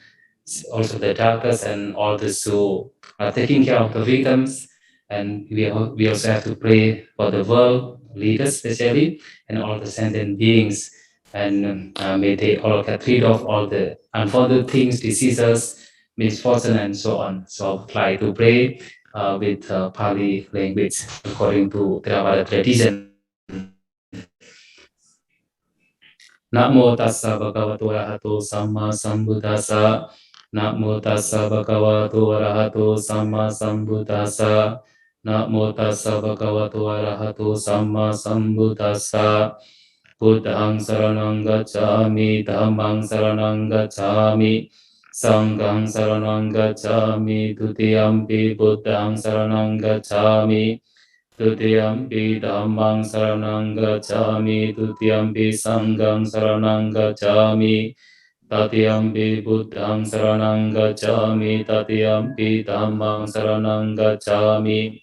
Speaker 1: also the doctors and all those who are taking care of the victims. And we also have to pray for the world leaders, especially, and all the sentient beings. And may they all get rid of all the unfounded things, diseases, misfortune, and so on. So I would like to pray with Pali language according to Theravada tradition. Namo tassa bhagavato arahato samma sambuddhassa. Namo tassa bhagavato arahato samma sambuddhassa. Namo tassa bhagavato arahato samma sambuddhassa. Buddhang saranang gacchami, dhammang saranang gacchami, sanghang saranang gacchami, tutiyampi buddhang saranang gacchami. Tutiyampi dhammang saranang gacchami, tutiyampi sanghang saranang gacchami, tatiyampi buddhang saranang gacchami, tatiyampi dhammang saranang gacchami,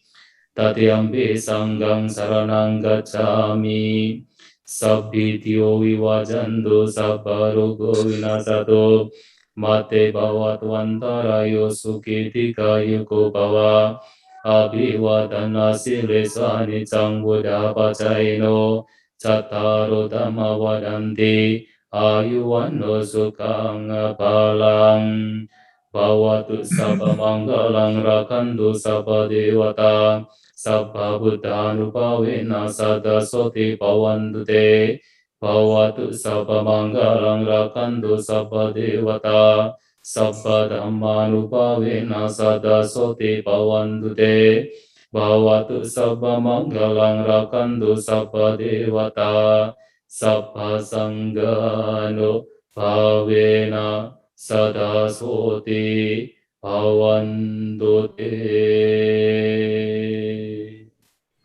Speaker 1: tatiyampi sanghang saranang gacchami. Sabbitiyo vivajantu sabba rogo vinasato mate bhavattvantarayo sukhiti yuko bhava. Abhivadana silesani cangbuddha pacaino cattaro dhamma vadanti ayuvanno sukhang balang bhavatu sabba manggalang rakantu sabba devata sabba buddhanupavena sada soti bhavantu te bhavatu sabba manggalang rakantu sabba devata sabba dhammanupavena sada soti bhavantu te bhavatu sabba manggalang rakantu sabba devata sabba sanggano bhavena sada soti bhavantu te.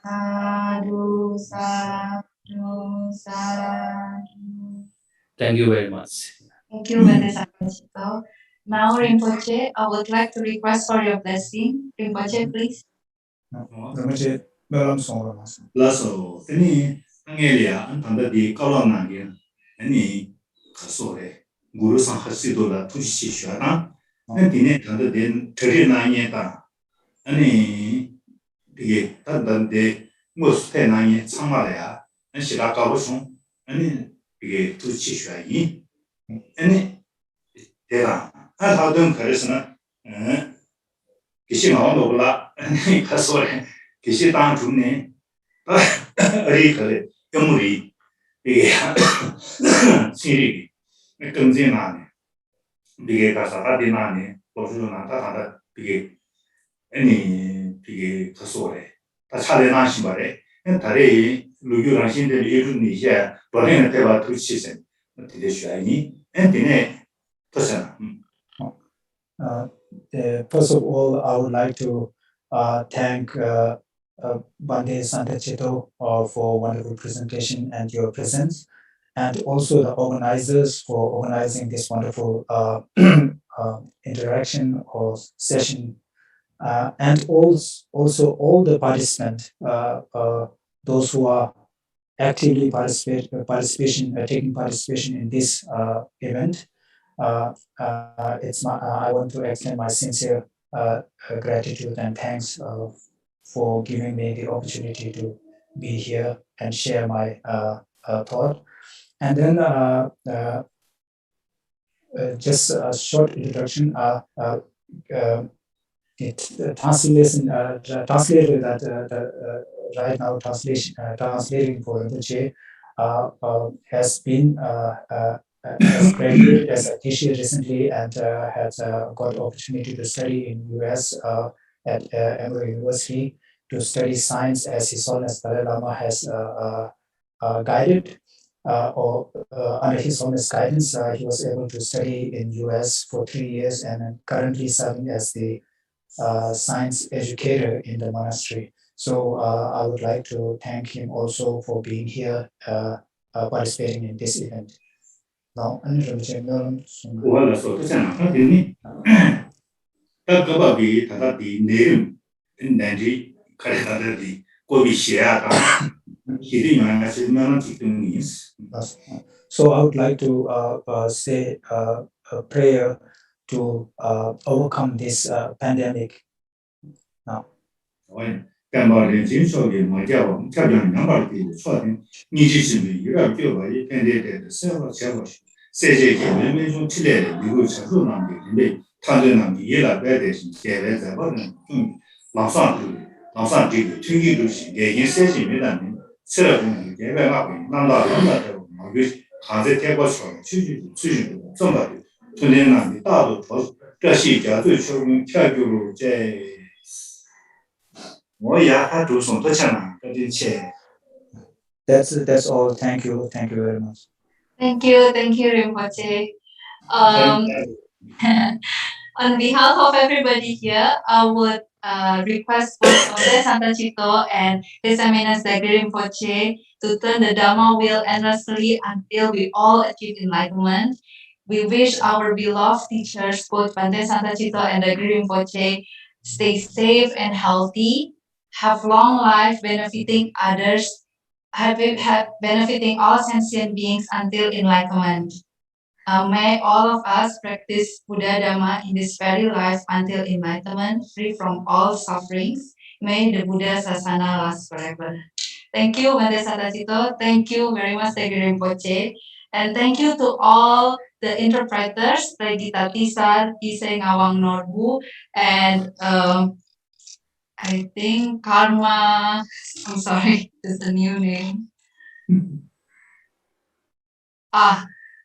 Speaker 3: Sadhu, sadhu, sadhu.
Speaker 1: Thank you very much.
Speaker 3: Thank you, Bante Santacitto. Now, Rinpoche, I would like to request for your blessing. Rinpoche, please.
Speaker 6: Rinpoche, melam songro mas.
Speaker 5: 라서, 아니, 항해리야, 반드시 걸어나게. 아니, kasore guru Santacitto la tushi shwana dine tanda den tere nanye ta ani dige tanda ngos te nanye chamala ya ani shira kabo shon ani dige tushi shwayi ani dera ha don karesna kishi ma no bla ani kasore kishi tan june ari kare yomuri dige siri 금지 나네 비게 가서 하디 나네 보수로 나타 하다 비게 아니 비게 가서래 다 차례 나신 말에 다리 루교랑 신들 이룬 이제 버리는 때와 두치선 어떻게 되셔야니 엔티네 tosana
Speaker 6: First of all, I would like to thank Bande Santacitto for wonderful presentation and your presence, and also the organizers for organizing this wonderful interaction or session, and also all the participants, those who are actively taking participation in this event. I want to extend my sincere gratitude and thanks for giving me the opportunity to be here and share my thought. And then just a short introduction. Translated that right now translating for Rinpoche has been has graduated as a teacher recently and has got opportunity to study in US at Emory University to study science as His Holiness Dalai Lama has guided. Or under His Holiness guidance, he was able to study in US for 3 years and currently serving as the science educator in the monastery. So I would like to thank him also for being here, participating in this event. Now,
Speaker 5: wala so tosana hadini ta gaba bi ta di nerim nanji kare ta di ko bi shia ta hidi ma na se na is
Speaker 6: So I would like to say a prayer to overcome this pandemic now.
Speaker 5: 간발의 진속의 모자와 차변 양발이 소화된 니지심이 유럽교와 인도에 세워 세워 세계의 매매종 칠레의 미국 자수남의 인데 탄전남의 예라베 대신 제외자 버는 좀 라산들이 튕기듯이 개인 세심이라는 새로운 개발하고 난다는다고 뭐그 가제 대과서 취지도 좀더 돈내는 다도 더这些家最初跳入在
Speaker 6: That's all. Thank you very much.
Speaker 3: Thank you, Rinpoche. On behalf of everybody here, I would request both Bande Santacitto and His Eminence Dagri Rinpoche to turn the Dharma wheel endlessly until we all achieve enlightenment. We wish our beloved teachers, both Bande Santacitto and Dagri Rinpoche, stay safe and healthy, have long life benefiting others, benefiting all sentient beings until enlightenment. May all of us practice Buddha Dhamma in this very life until enlightenment, free from all sufferings. May the Buddha Sasana last forever. Thank you, Bande Santacitto. Thank you very much, Dagri Rinpoche. And thank you to all the interpreters, Regita Tisar, Ise Ngawang Norbu, and I think Karma, I'm sorry, there's a new name.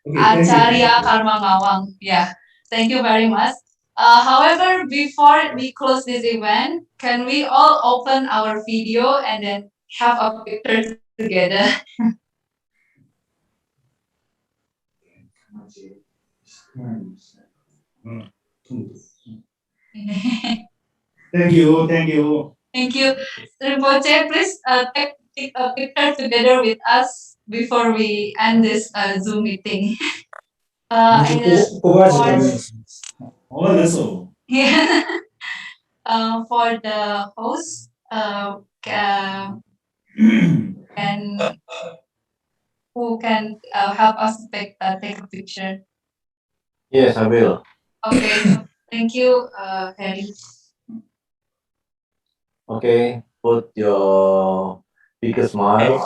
Speaker 3: Acharya Karma Ngawang. Yeah, thank you very much. However, before we close this event, can we all open our video and then have a picture together?
Speaker 5: Thank you.
Speaker 3: Thank you. Rinpoche, please take a picture together with us before we end this Zoom meeting. Yeah. For the host, can who can help us take a picture?
Speaker 7: Yes, I will.
Speaker 3: Okay, thank you, Harry.
Speaker 7: Okay, put your biggest smile.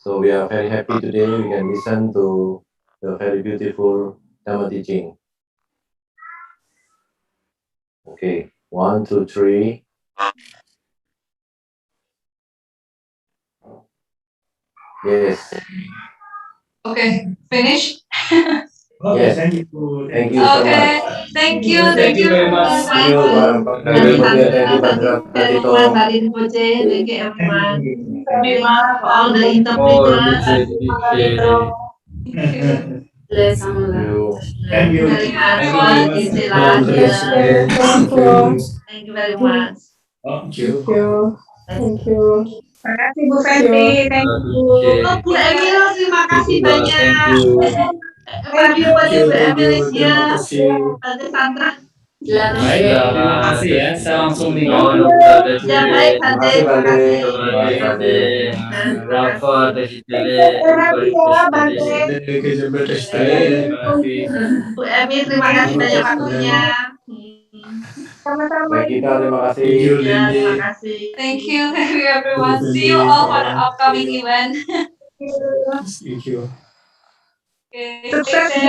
Speaker 7: So we are very happy today. We can listen to the very beautiful Dhamma teaching. Okay, 1, 2, 3. Yes.
Speaker 3: Okay, finish.
Speaker 7: Yes.
Speaker 5: Thank you.
Speaker 7: Thank you so
Speaker 3: Okay,
Speaker 7: much.
Speaker 3: thank you,
Speaker 1: Thank you very much.
Speaker 7: Thank you,
Speaker 2: Thank you,
Speaker 7: Thank you,
Speaker 2: very
Speaker 7: Santacitto.
Speaker 2: much, Rinpoche. Thank you, everyone. Thank you for all the
Speaker 1: More
Speaker 2: interpreters.
Speaker 1: dedication.
Speaker 3: Thank you.
Speaker 7: Thank you.
Speaker 2: Thank you very much
Speaker 1: Thank you
Speaker 2: for
Speaker 1: very much.
Speaker 2: this
Speaker 6: Namaste.
Speaker 2: last year.
Speaker 6: Thank you.
Speaker 2: Thank you very much.
Speaker 5: Thank you.
Speaker 2: Thank
Speaker 8: you. Terima kasih Bu Fenty, thank you.
Speaker 2: Oh, Bu Emil, terima kasih banyak.
Speaker 1: Thank you.
Speaker 2: Everybody, Bu Emil is
Speaker 6: Terima
Speaker 2: here.
Speaker 6: kasih.
Speaker 2: Tante Sandra.
Speaker 1: Baik, terima kasih ya. Saya langsung
Speaker 8: Thank
Speaker 1: meninggalkan
Speaker 8: you.
Speaker 1: Dr.
Speaker 2: Ya,
Speaker 1: Chile.
Speaker 2: baik, Tante. Terima kasih.
Speaker 1: Terima kasih. Rafa, Dr. Chile,
Speaker 8: Terima
Speaker 1: everybody,
Speaker 8: kasih ya,
Speaker 1: Dr.
Speaker 8: Bante.
Speaker 1: Chile. Terima kasih.
Speaker 2: Bu Emil, terima kasih banyak waktunya.
Speaker 8: Sama-sama.
Speaker 7: Baik kita, terima kasih.
Speaker 2: Ya, terima kasih.
Speaker 3: Thank you everyone. See you all for the upcoming event.
Speaker 8: Thank you.
Speaker 6: Thank you.
Speaker 3: Okay,
Speaker 8: Sukses.